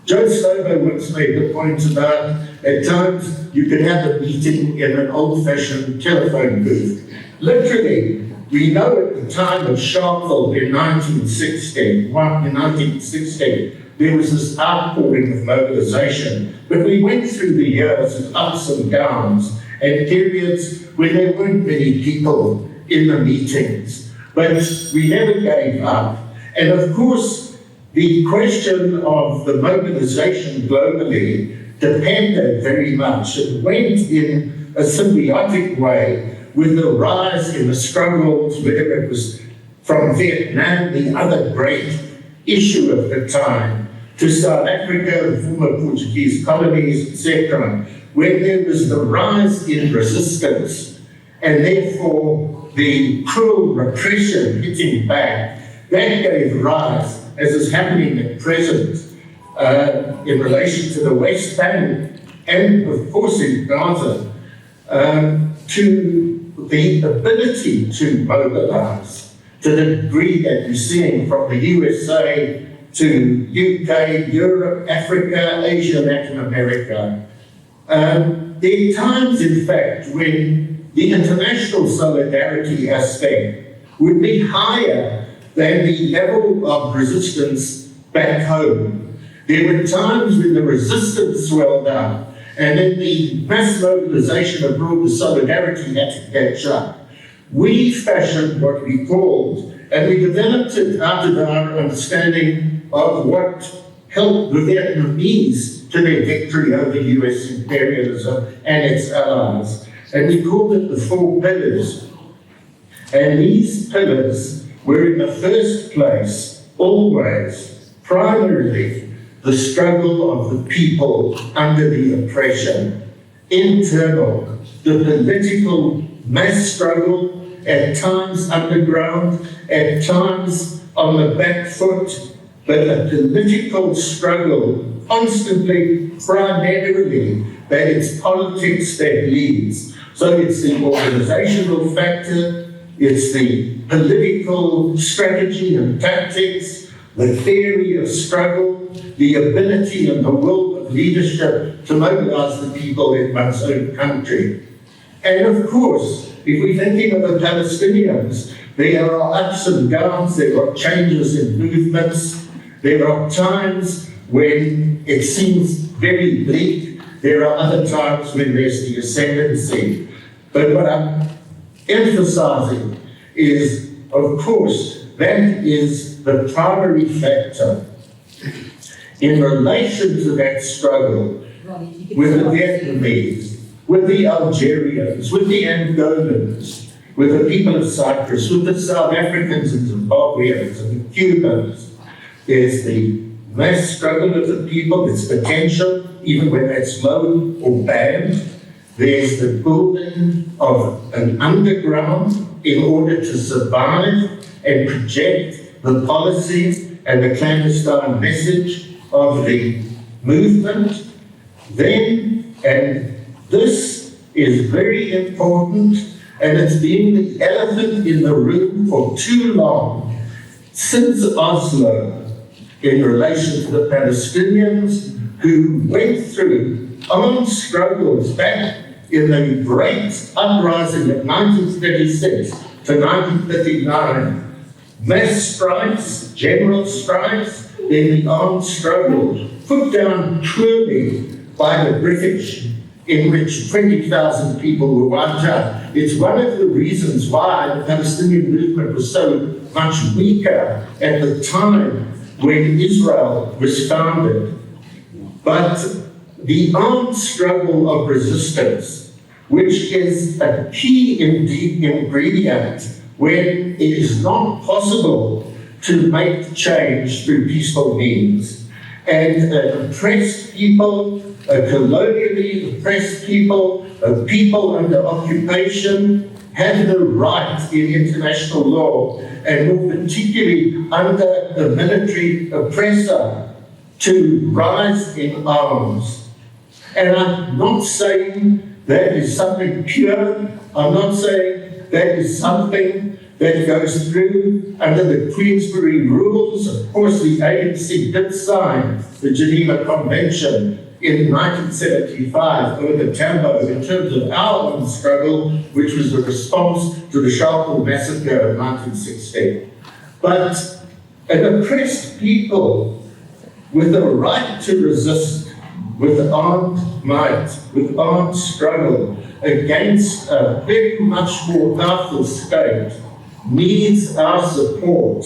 Joe Stover once made the point about at times you could have a meeting in an old-fashioned telephone booth. Literally, we know at the time of Sharpeville in 1960, there was this outpouring of mobilisation, but we went through the years of ups and downs and periods where there weren't many people in the meetings, but we never gave up. And of course, the question of the mobilisation globally depended very much. It went in a symbiotic way with the rise in the struggles, whether it was from Vietnam, the other great issue of the time, to South Africa, the former Portuguese colonies, etc., where there was the rise in resistance and therefore the cruel repression hitting back. That gave rise, as is happening at present, in relation to the West Bank and of course in Gaza, to the ability to mobilise to the degree that you're seeing from the USA to UK, Europe, Africa, Asia, Latin America. There are times, in fact, when the international solidarity aspect would be higher than the level of resistance back home. There were times when the resistance swelled up, and then the mass mobilization abroad, the solidarity had to catch up. We fashioned what we called, and we developed it out of our understanding of what helped the Vietnamese to their victory over US imperialism and its allies. And we called it the 4 pillars. And these pillars were in the first place, always, primarily, the struggle of the people under the oppression, internal, the political mass struggle, at times underground, at times on the back foot, but a political struggle constantly, primarily, that it's politics that leads. So it's the organizational factor, it's the political strategy and tactics, the theory of struggle, the ability and the will of leadership to mobilize the people in one's own country. And of course, if we're thinking of the Palestinians, there are ups and downs, there are changes in movements, there are times when it seems very bleak, there are other times when there's the ascendancy. But what I'm emphasizing is, of course, that is the primary factor in relation to that struggle with the Vietnamese, with the Algerians, with the Angolans, with the people of Cyprus, with the South Africans and Zimbabweans and the Cubans. There's the mass struggle of the people, its potential, even when that's low or banned. There's the building of an underground in order to survive and project the policy and the clandestine message of the movement. Then, and this is very important, and it's been the elephant in the room for too long, since Oslo, in relation to the Palestinians who went through armed struggles back in the great uprising of 1936 to 1939. Mass strikes, general strikes, then the armed struggle, put down cruelly by the British, in which 20,000 people were wiped out. It's one of the reasons why the Palestinian movement was so much weaker at the time when Israel was founded. But the armed struggle of resistance, which is a key ingredient when it is not possible to make change through peaceful means. And oppressed people, colonially oppressed people, people under occupation have the right in international law, and more particularly under the military oppressor, to rise in arms. And I'm not saying that is something pure. I'm not saying that is something that goes through under the Queensberry rules. Of course, the ANC did sign the Geneva Convention in 1975 over the Tambo in terms of our own struggle, which was the response to the Sharpeville massacre of 1960. But an oppressed people with the right to resist with armed might, with armed struggle against a very much more powerful state needs our support.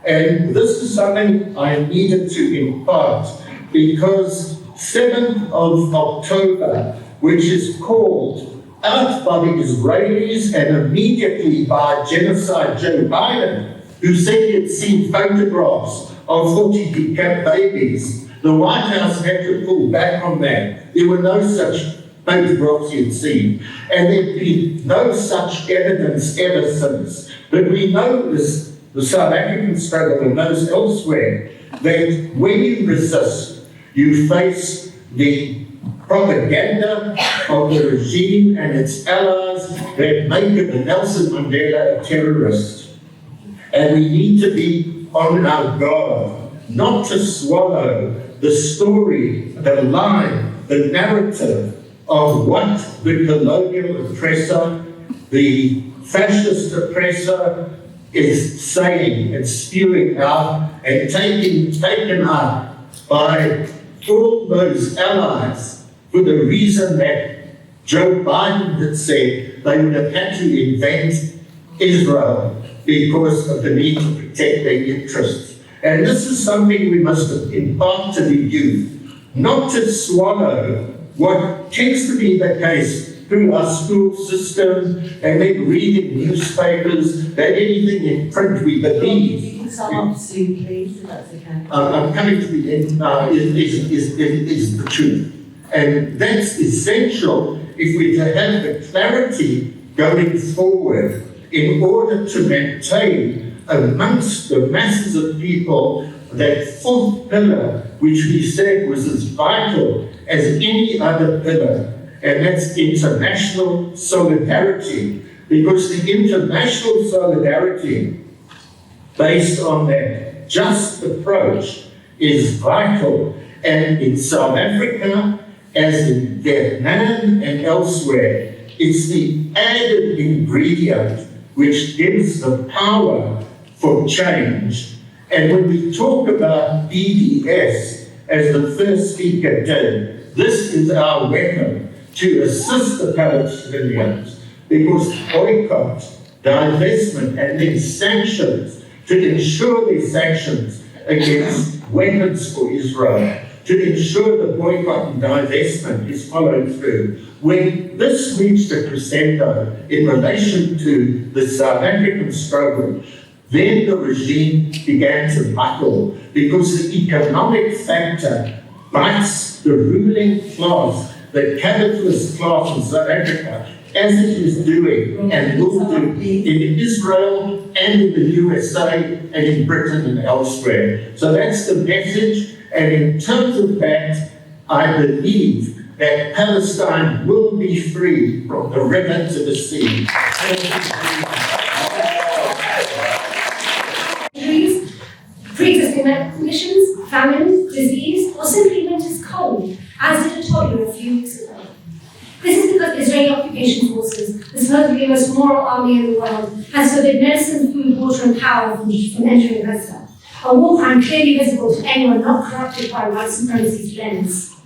And this is something I needed to impart because 7th of October, which is called out by the Israelis and immediately by genocide Joe Biden, who said he had seen photographs of 40 decamped babies. The White House had to pull back on that. There were no such photographs he had seen. And there'd been no such evidence ever since. But we know this, the South African struggle and those elsewhere, that when you resist, you face the propaganda of the regime and its allies that make Nelson Mandela a terrorist. And we need to be on our guard, not to swallow the story, the line, the narrative of what the colonial oppressor, the fascist oppressor is saying and spewing out and taken up by all those allies for the reason that Joe Biden had said they would have had to invent Israel because of the need to protect their interests. And this is something we must impart to the youth, not to swallow what tends to be the case through our school system and then reading newspapers, that anything in print we believe. You can sum up soon, please, if that's okay. I'm coming to the end now, is the truth. And that's essential if we're to have the clarity going forward in order to maintain amongst the masses of people that fourth pillar, which we said was as vital as any other pillar, and that's international solidarity, because the international solidarity based on that just approach is vital. And in South Africa, as in Vietnam and elsewhere, it's the added ingredient which gives the power for change. And when we talk about BDS, as the first speaker did, this is our weapon to assist the Palestinians, because boycott, divestment, and then sanctions, to ensure these sanctions against weapons for Israel, to ensure the boycott and divestment is followed through. When this reached a crescendo in relation to the South African struggle, then the regime began to buckle, because the economic factor bites the ruling class, the capitalist class in South Africa, as it is doing and will do in Israel and in the USA and in Britain and elsewhere. So that's the message. And in terms of that, I believe that Palestine will be free from the river to the sea. Pre-existing medical conditions, famine, disease, or simply winter's cold, as did a toddler a few weeks ago. This is because Israeli occupation forces, the supposedly most moral army in the world, has forbidden medicine, food, water, and power from entering Gaza. A war crime clearly visible to anyone not corrupted by white supremacy's lens.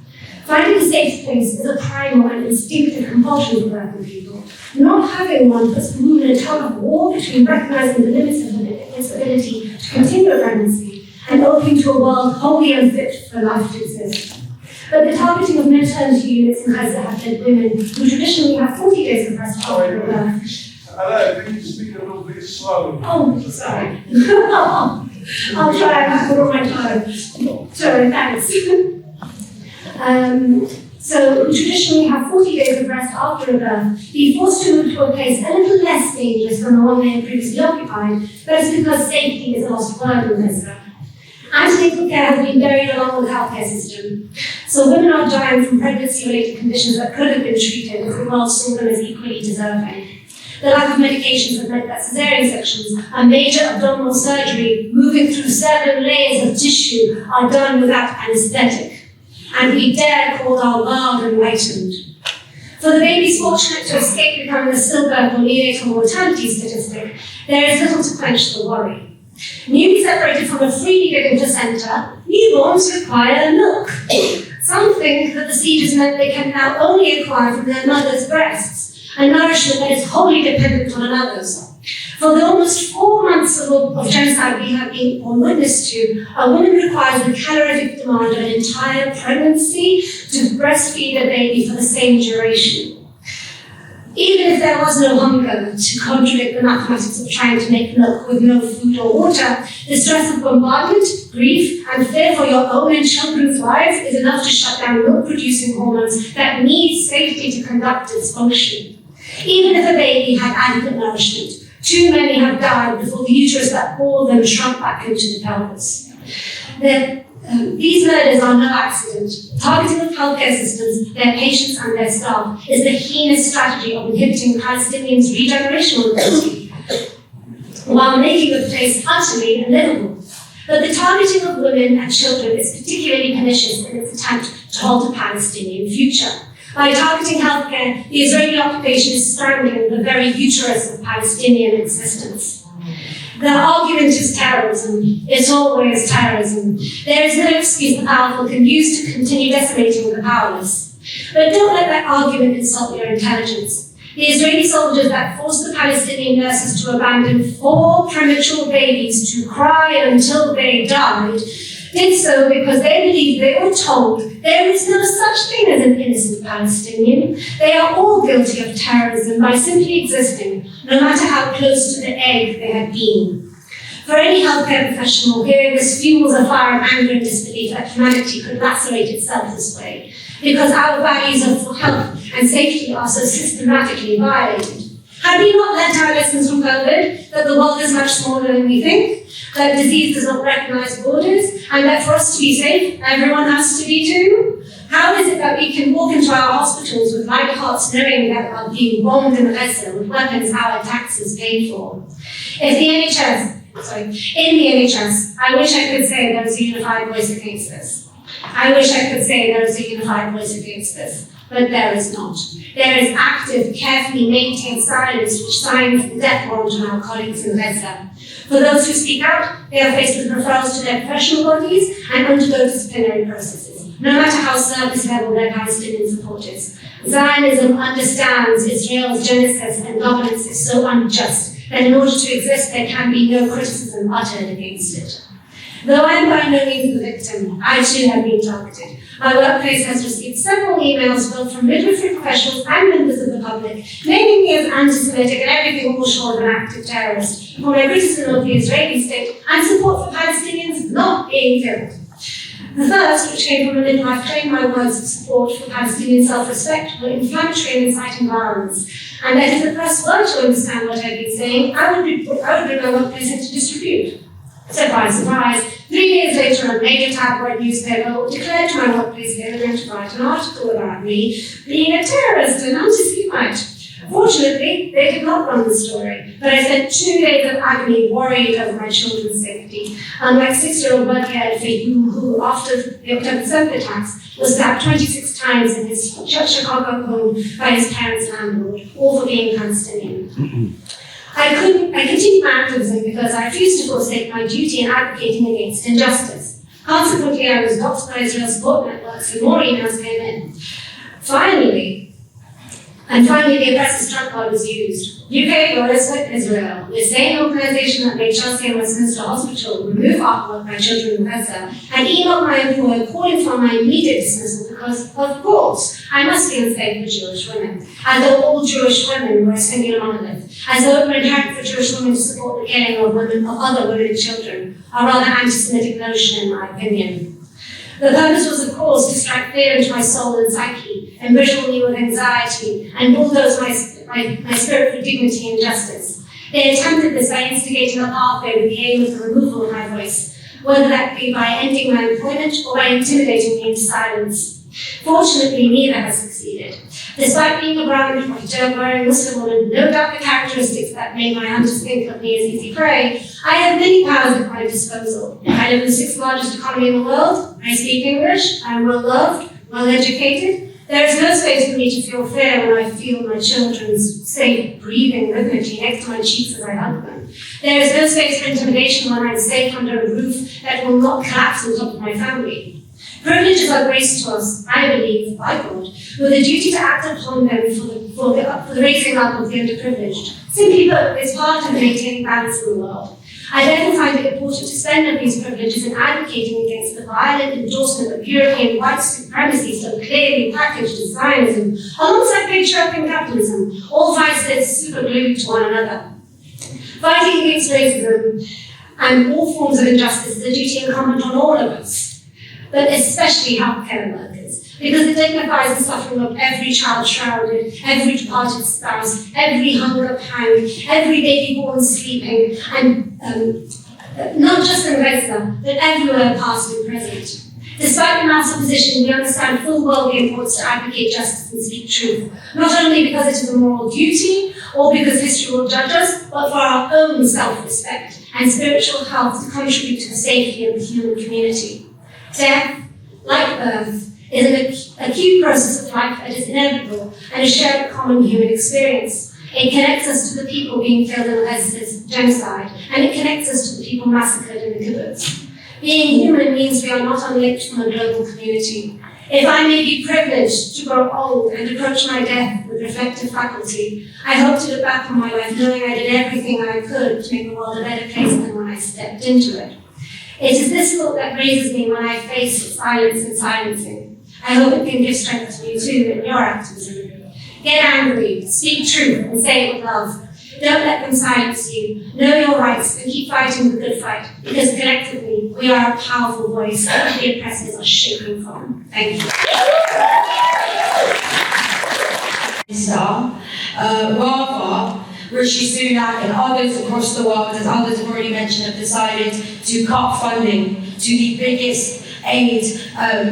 Finding a safe place is a primal and instinctive compulsion for working people. Not having one puts the woman in a tug of war between recognizing the limits of its ability to continue a pregnancy and opening to a world wholly unfit for life to exist. But the targeting of maternity units in Gaza have led women who traditionally have 40 days of rest after birth. Hello, can you speak a little bit slow? Oh, sorry. I'll try and put on my time. Sorry, thanks. So, who traditionally have 40 days of rest after a birth, be forced to move to a place a little less dangerous than the one they had previously occupied, but it's because safety is a lost word in Gaza. Antenatal care has been buried along with the healthcare system. So women are dying from pregnancy-related conditions that could have been treated if the world saw them as equally deserving. The lack of medications has meant that cesarean sections, a major abdominal surgery moving through 7 layers of tissue, are done without anesthetic. And we dare call our world enlightened. For the babies fortunate to escape becoming a stillbirth or neonatal mortality statistic, there is little to quench the worry. Newly separated from a freely given placenta, newborns require milk. Some think that the siege meant they can now only acquire from their mother's breasts, a nourishment that is wholly dependent on another's. For the almost 4 months of genocide we have been borne witness to, a woman requires the calorific demand of an entire pregnancy to breastfeed a baby for the same duration. Even if there was no hunger to contradict the mathematics of trying to make milk with no food or water, the stress of bombardment, grief, and fear for your own and children's lives is enough to shut down milk-producing hormones that need safety to conduct its function. Even if a baby had adequate nourishment, too many have died before the uterus that bore them shrunk back into the pelvis. These murders are no accident. Targeting of healthcare systems, their patients and their staff is the heinous strategy of inhibiting Palestinians' regenerational ability, while making the place utterly unlivable. But the targeting of women and children is particularly pernicious in its attempt to halt a Palestinian future. By targeting healthcare, the Israeli occupation is strangling the very uterus of Palestinian existence. The argument is terrorism. It's always terrorism. There is no excuse the powerful can use to continue decimating the powerless. But don't let that argument insult your intelligence. The Israeli soldiers that forced the Palestinian nurses to abandon 4 premature babies to cry until they died did so because they believed they were told there is no such thing as an innocent Palestinian. They are all guilty of terrorism by simply existing, no matter how close to the egg they had been. For any healthcare professional, hearing this fuels a fire of anger and disbelief that humanity could lacerate itself this way, because our values of health and safety are so systematically violated. Had we not learned our lessons from COVID, that the world is much smaller than we think, that disease does not recognize borders, and that for us to be safe, everyone has to be too? How is it that we can walk into our hospitals with light hearts knowing that we are being bombed in Gaza with weapons our taxes paid for? In the NHS, I wish I could say there is a unified voice against this. I wish I could say there is a unified voice against this, but there is not. There is active, carefully maintained silence which signs the death warrant on our colleagues in Gaza. For those who speak out, they are faced with referrals to their professional bodies and undergo disciplinary processes, no matter how service level their Palestinian support is. Zionism understands Israel's genesis and governance is so unjust that in order to exist, there can be no criticism uttered against it. Though I am by no means the victim, I too have been targeted. My workplace has received several emails both from midwifery professionals and members of the public, naming me as anti-Semitic and everything more short of an active terrorist, for my criticism of the Israeli state and support for Palestinians not being killed. The first, which came from a midwife, claimed my words of support for Palestinian self-respect were inflammatory and inciting violence, and that if the press were to understand what I'd been saying, I would bring my workplace into disrepute. Surprise, surprise, 3 days later, a major tabloid newspaper declared to my workplace they were going to write an article about me being a terrorist and anti-Semite. Fortunately, they did not run the story, but I spent 2 days of agony worried over my children's safety. Unlike 6-year-old Berkay Fayoum, who, after the October 7th attacks, was stabbed 26 times in his Chicago home by his parents' landlord, all for being Palestinian. I continued my activism because I refused to forsake my duty in advocating against injustice. Consequently, I was doxed by Israel's support networks and more emails came in. Finally, the oppressor's trump card was used. UK lawyers with Israel, the same organisation that made Chelsea and Westminster Hospital remove artwork by children in Gaza, had emailed my employer calling for my immediate dismissal because, of course, I must be unsafe for Jewish women, as though all Jewish women were a singular monolith, as though it were inherent for Jewish women to support the killing of other women and children, a rather anti-Semitic notion in my opinion. The purpose was, of course, to strike fear into my soul and psyche, embrizzle me with anxiety, and bulldoze my spirit for dignity and justice. They attempted this by instigating a pathway with the aim of the removal of my voice, whether that be by ending my employment or by intimidating me into silence. Fortunately, neither has succeeded. Despite being a brown hijab-wearing Muslim woman, no doubt the characteristics that made my hunters think of me as easy prey, I have many powers at my disposal. I live in the 6th largest economy in the world, I speak English, I am well-loved, well-educated. There is no space for me to feel fear when I feel my children's safe breathing rhythmically next to my cheeks as I hug them. There is no space for intimidation when I'm safe under a roof that will not collapse on top of my family. Privileges are graced to us, I believe, by God, with a duty to act upon them for the raising up of the underprivileged. Simply put, it's part of maintaining balance in the world. I therefore find it important to spend these privileges in advocating against the violent endorsement of European white supremacy so clearly packaged as Zionism, alongside patriarchal capitalism, all vices superglued to one another. Fighting against racism and all forms of injustice is a duty incumbent on all of us, but especially healthcare workers, because it dignifies the suffering of every child shrouded, every departed spouse, every hunger pang, every baby born sleeping, and not just in Gaza, but everywhere past and present. Despite the mass opposition, we understand full well the importance to advocate justice and speak truth, not only because it is a moral duty, or because history will judge us, but for our own self-respect and spiritual health to contribute to the safety of the human community. Death, like birth, is an acute process of life that is inevitable and a shared common human experience. It connects us to the people being killed in Gaza's genocide, and it connects us to the people massacred in the kibbutz. Being human means we are not unlinked from a global community. If I may be privileged to grow old and approach my death with reflective faculty, I hope to look back on my life knowing I did everything I could to make the world a better place than when I stepped into it. It is this thought that raises me when I face silence and silencing. I hope it can give strength to you too in your activism. Get angry, speak truth, and say it with love. Don't let them silence you. Know your rights and keep fighting the good fight, because collectively we are a powerful voice that the oppressors are shaking from. Thank you. Rather Rishi Sunak and others across the world, as others have already mentioned, have decided to cut funding to the biggest aid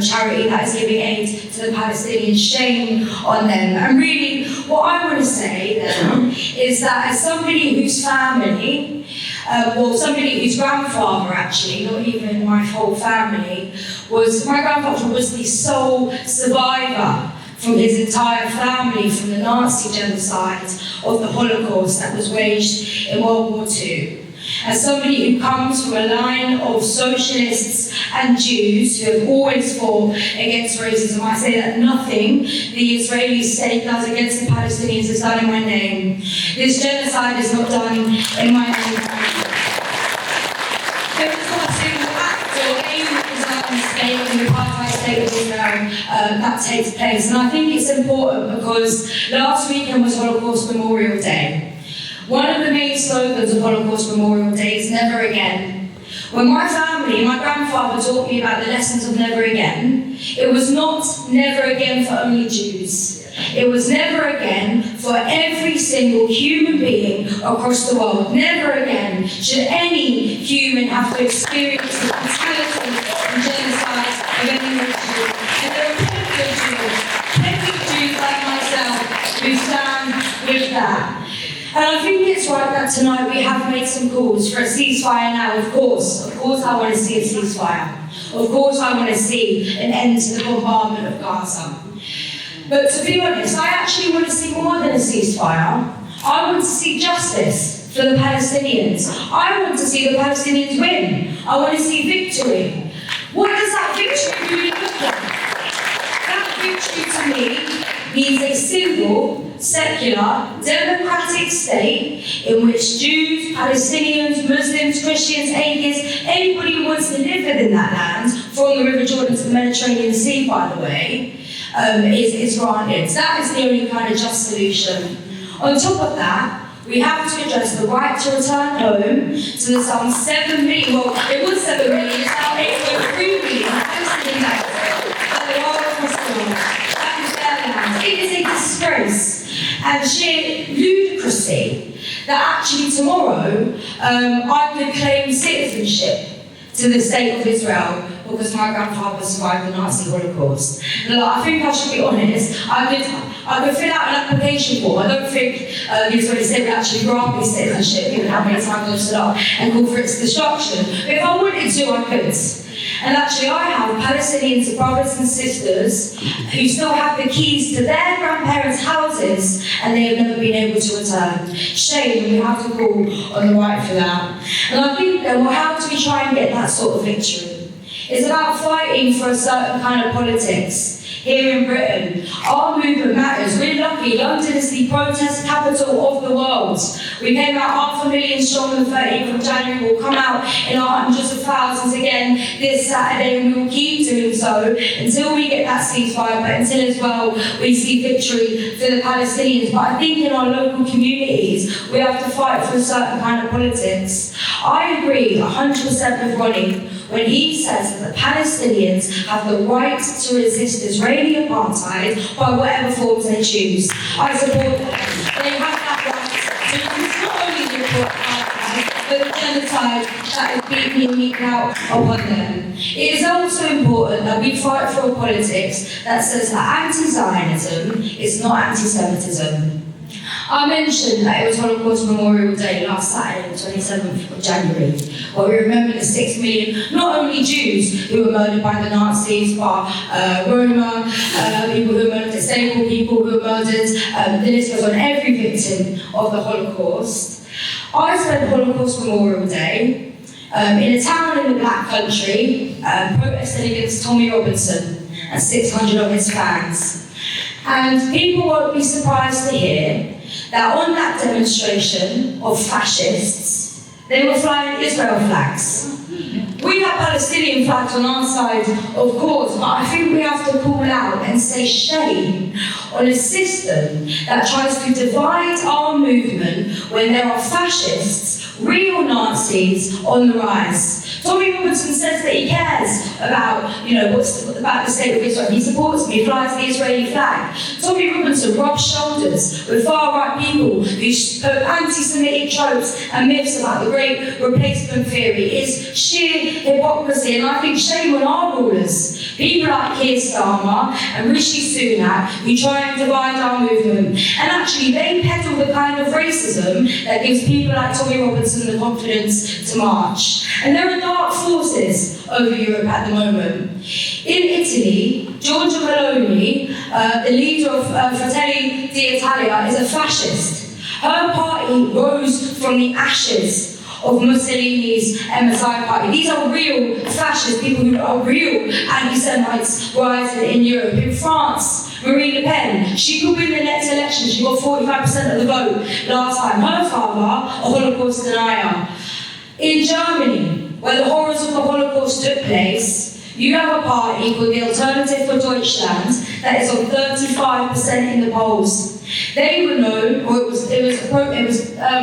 charity that is giving aid to the Palestinians. Shame on them. And really, what I want to say then is that as somebody whose family, somebody whose grandfather actually, not even my whole family, my grandfather was the sole survivor from his entire family from the Nazi genocide of the Holocaust that was waged in World War II. As somebody who comes from a line of socialists and Jews who have always fought against racism, I say that nothing the Israeli state does against the Palestinians is done in my name. This genocide is not done in my name. There is not a single act or any Islamic state in the apartheid state of Israel that takes place. And I think it's important because last weekend was Holocaust Memorial Day. One of the main slogans of Holocaust Memorial Day is never again. When my family, my grandfather taught me about the lessons of never again, it was not never again for only Jews. It was never again for every single human being across the world. Never again should any human have to experience the brutality and genocide of any religion. And there are plenty of Jews like myself who stand with that. And I think it's right that tonight we have made some calls for a ceasefire now. Of course I want to see a ceasefire. Of course I want to see an end to the bombardment of Gaza. But to be honest, I actually want to see more than a ceasefire. I want to see justice for the Palestinians. I want to see the Palestinians win. I want to see victory. What does that victory really look like? That victory to me means a single, secular, democratic state in which Jews, Palestinians, Muslims, Christians, atheists, anybody who wants to live within that land, from the River Jordan to the Mediterranean Sea, by the way, is granted. That is the only kind of just solution. On top of that, we have to address the right to return home to the some 7 million, well, it was 7 million, it's now 8.3 million Palestinians that they are across the world. That is their land. It is a disgrace and sheer ludicrousy that actually tomorrow I could claim citizenship to the state of Israel because my grandfather survived the Nazi Holocaust. Look, I think I should be honest, I could fill out an application form. I don't think the Israeli state would actually grant me citizenship given how many times I've stood up and called for its destruction. But if I wanted to, I could. And actually I have Palestinians, brothers and sisters who still have the keys to their grandparents' houses and they have never been able to return. Shame, and we have to call on the right for that. And I think then, well, how do we try and get that sort of victory? It's about fighting for a certain kind of politics. Here in Britain, our movement matters. We're lucky. London is the protest capital of the world. We came out 500,000 strong on the 13th of January. We'll come out in our hundreds of thousands again this Saturday, and we will keep doing so until we get that ceasefire, but until as well we see victory for the Palestinians. But I think in our local communities, we have to fight for a certain kind of politics. I agree 100% with Ronnie when he says that the Palestinians have the right to resist Israeli apartheid by whatever forms they choose. I support them. They have that right to resist not only the apartheid, but the genocide that is being meted out upon them. It is also important that we fight for a politics that says that anti-Zionism is not anti-Semitism. I mentioned that it was Holocaust Memorial Day last Saturday, the 27th of January, where we remember the 6 million, not only Jews who were murdered by the Nazis, but Roma, people who were murdered, disabled people who were murdered, the list goes on, every victim of the Holocaust. I spent Holocaust Memorial Day in a town in the Black Country, protesting against Tommy Robinson and 600 of his fans. And people won't be surprised to hear that on that demonstration of fascists, they were flying Israel flags. We have Palestinian flags on our side, of course, but I think we have to call out and say shame on a system that tries to divide our movement when there are fascists, real Nazis on the rise. Tommy Robinson says that he cares about, about the state of Israel. He supports me, flies the Israeli flag. Tommy Robinson rubs shoulders with far-right people who put anti-Semitic tropes and myths about the great replacement theory. It's sheer hypocrisy, and I think shame on our rulers. People like Keir Starmer and Rishi Sunak who try and divide our movement. And actually, they peddle the kind of racism that gives people like Tommy Robinson the confidence to march. And there are dark forces over Europe at the moment. In Italy, Giorgia Meloni, the leader of Fratelli d'Italia, is a fascist. Her party rose from the ashes of Mussolini's MSI party. These are real fascists, people who are real anti-Semites rising in Europe. In France, Marine Le Pen, she could win the next election. She got 45% of the vote last time. Her father, a Holocaust denier. In Germany, where the horrors of the Holocaust took place, you have a party called the Alternative for Deutschland that is on 35% in the polls. They were known, or it was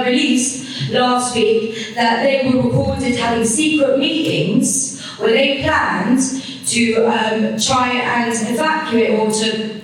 released last week, that they were recorded having secret meetings where they planned to try and evacuate or to,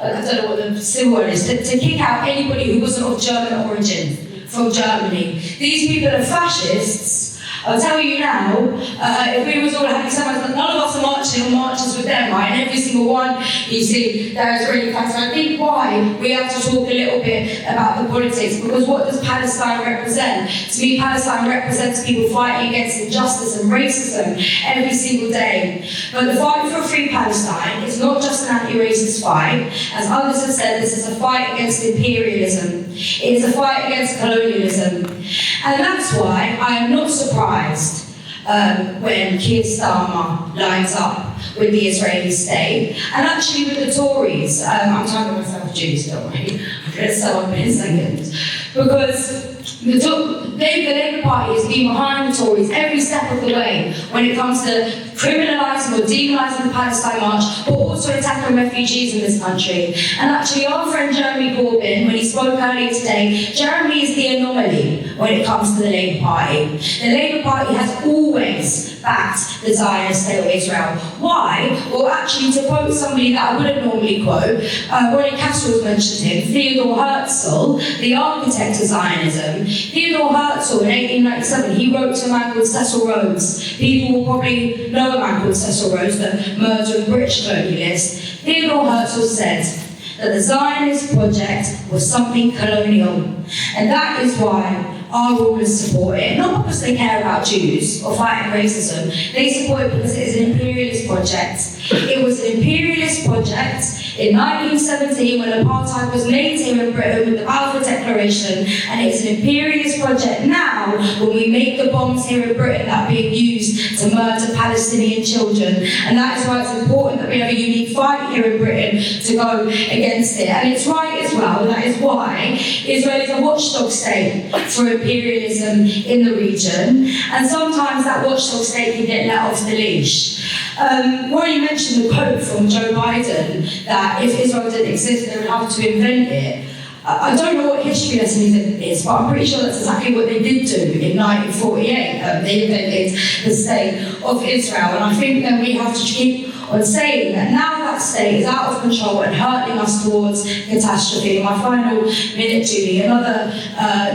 I don't know what the symbol is, to kick out anybody who wasn't of German origin from Germany. These people are fascists. I'll tell you now, if we was all having someone, but none of us are marching on marches with them, right? And every single one, you see, there is really fast. And I think why we have to talk a little bit about the politics, because what does Palestine represent? To me, Palestine represents people fighting against injustice and racism every single day. But the fight for a free Palestine is not just an anti-racist fight. As others have said, this is a fight against imperialism. It is a fight against colonialism. And that's why I am not surprised when Keir Starmer lines up with the Israeli state, and actually with the Tories. I'm talking myself Jews, don't worry. I'm going to sum up in a second. Because the Labour Party has been behind the Tories every step of the way when it comes to criminalising or demonising the Palestine March, but also attacking refugees in this country. And actually, our friend Jeremy Corbyn, when he spoke earlier today, Jeremy is the anomaly when it comes to the Labour Party. The Labour Party has always backed the Zionist state of Israel. Why? Well, actually, to quote somebody that I wouldn't normally quote, Ronnie Kasrils mentioned him, Theodor Herzl, the architect of Zionism. Theodor Herzl, in 1897, he wrote to a man called Cecil Rhodes. People will probably know a man called Cecil Rhodes, the murdered British colonialist. Theodor Herzl said that the Zionist project was something colonial. And that is why our rulers support it, not because they care about Jews or fighting racism. They support it because it is an imperialist project. It was an imperialist project in 1917 when apartheid was made here in Britain with the Balfour Declaration, and it's an imperialist project now when we make the bombs here in Britain that are being used to murder Palestinian children. And that is why it's important that we have a unique fight here in Britain to go against it. And it's right as well, that is why Israel is a watchdog state for imperialism in the region, and sometimes that watchdog state can get let off the leash. Ronnie mentioned the quote from Joe Biden that if Israel didn't exist, they would have to invent it. I don't know what history lesson it is, but I'm pretty sure that's exactly what they did do in 1948. They invented the state of Israel, and I think that we have to keep on saying that now that state is out of control and hurtling us towards catastrophe. My final minute, Julie, another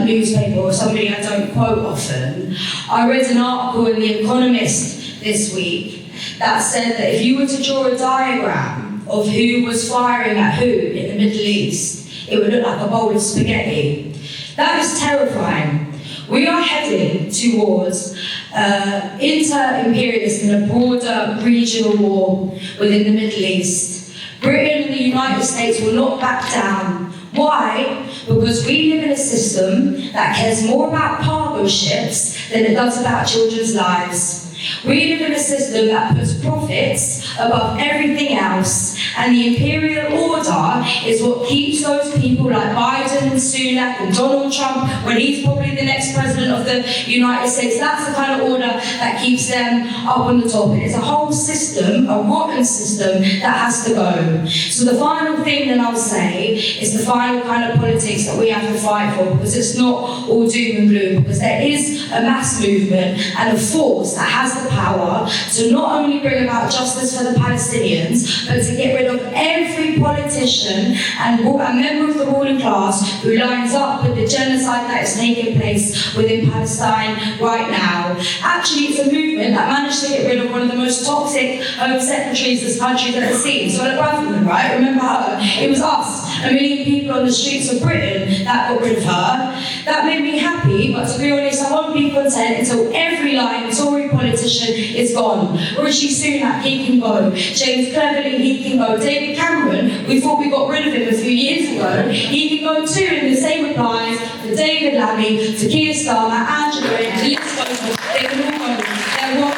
newspaper or somebody I don't quote often, I read an article in The Economist this week that said that if you were to draw a diagram of who was firing at who in the Middle East, it would look like a bowl of spaghetti. That is terrifying. We are heading towards inter-imperialist and a broader regional war within the Middle East. Britain and the United States will not back down. Why? Because we live in a system that cares more about cargo ships than it does about children's lives. We live in a system that puts profits above everything else, and the imperial order is what keeps those people like Biden and Sunak and Donald Trump, when he's probably the next president of the United States. That's the kind of order that keeps them up on the top. It's a whole system, a rotten system, that has to go. So the final thing that I'll say is the final kind of politics that we have to fight for, because it's not all doom and gloom, because there is a mass movement and a force that has the power to not only bring about justice for the Palestinians, but to get rid of every politician and member of the ruling class who lines up with the genocide that is taking place within Palestine right now. Actually, it's a movement that managed to get rid of one of the most toxic Home Secretaries this country's ever seen. So, Braverman, right? Remember her? It was us, a million people on the streets of Britain, that got rid of her. That made me happy, but to be honest, I won't be content until every lying Tory politician is gone. Rishi Sunak, he can go. James Cleverly, he can go. David Cameron, we thought we got rid of him a few years ago. He can go too, and the same applies to David Lammy, to Keir Starmer, Angela, and the list goes on. They can all go. They're wrong.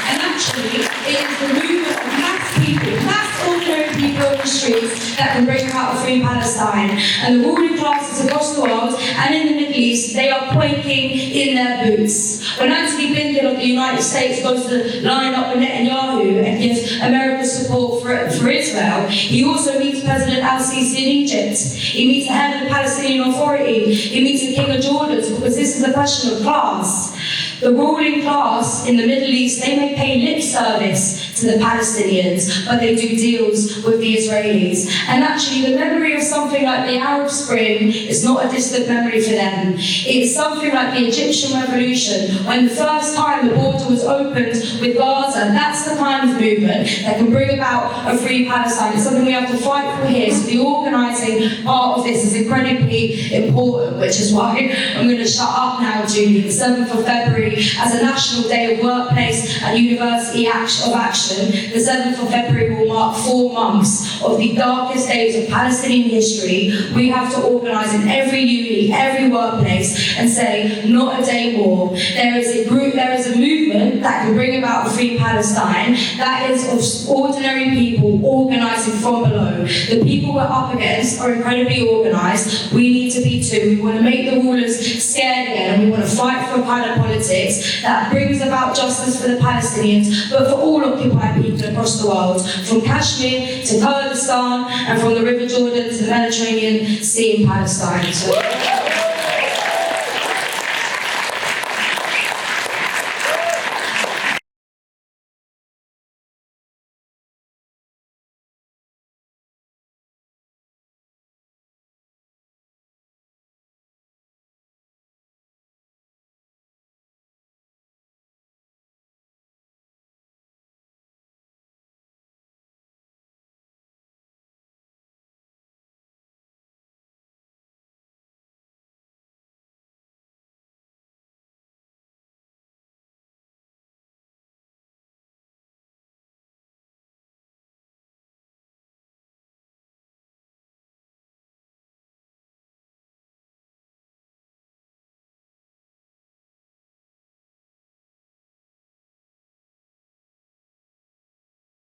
And actually, it is the movement of mass people, mass ordinary people on the streets that can bring about a free Palestine. And the ruling classes across the world and in the Middle East, they are quaking in their boots. When Anthony Blinken of the United States goes to line up with Netanyahu and gives America's support for Israel, he also meets President al-Sisi in Egypt. He meets the head of the Palestinian Authority. He meets the King of Jordan, because this is a question of class. The ruling class in the Middle East, they may pay lip service to the Palestinians, but they do deals with the Israelis. And actually, the memory of something like the Arab Spring is not a distant memory for them. It's something like the Egyptian Revolution, when the first time the border was opened with Gaza. That's the kind of movement that can bring about a free Palestine. It's something we have to fight for here. So the organising part of this is incredibly important, which is why I'm going to shut up now, Julie. The 7th of February, as a National Day of Workplace and University of Action, the 7th of February will mark 4 months of the darkest days of Palestinian history. We have to organise in every uni, every workplace, and say, not a day more. There is a movement that can bring about a free Palestine that is of ordinary people organising from below. The people we're up against are incredibly organised. We need to be too. We want to make the rulers scared again, and we want to fight for a kind of politics that brings about justice for the Palestinians, but for all occupied people across the world, from Kashmir to Kurdistan, and from the River Jordan to the Mediterranean Sea in Palestine. So,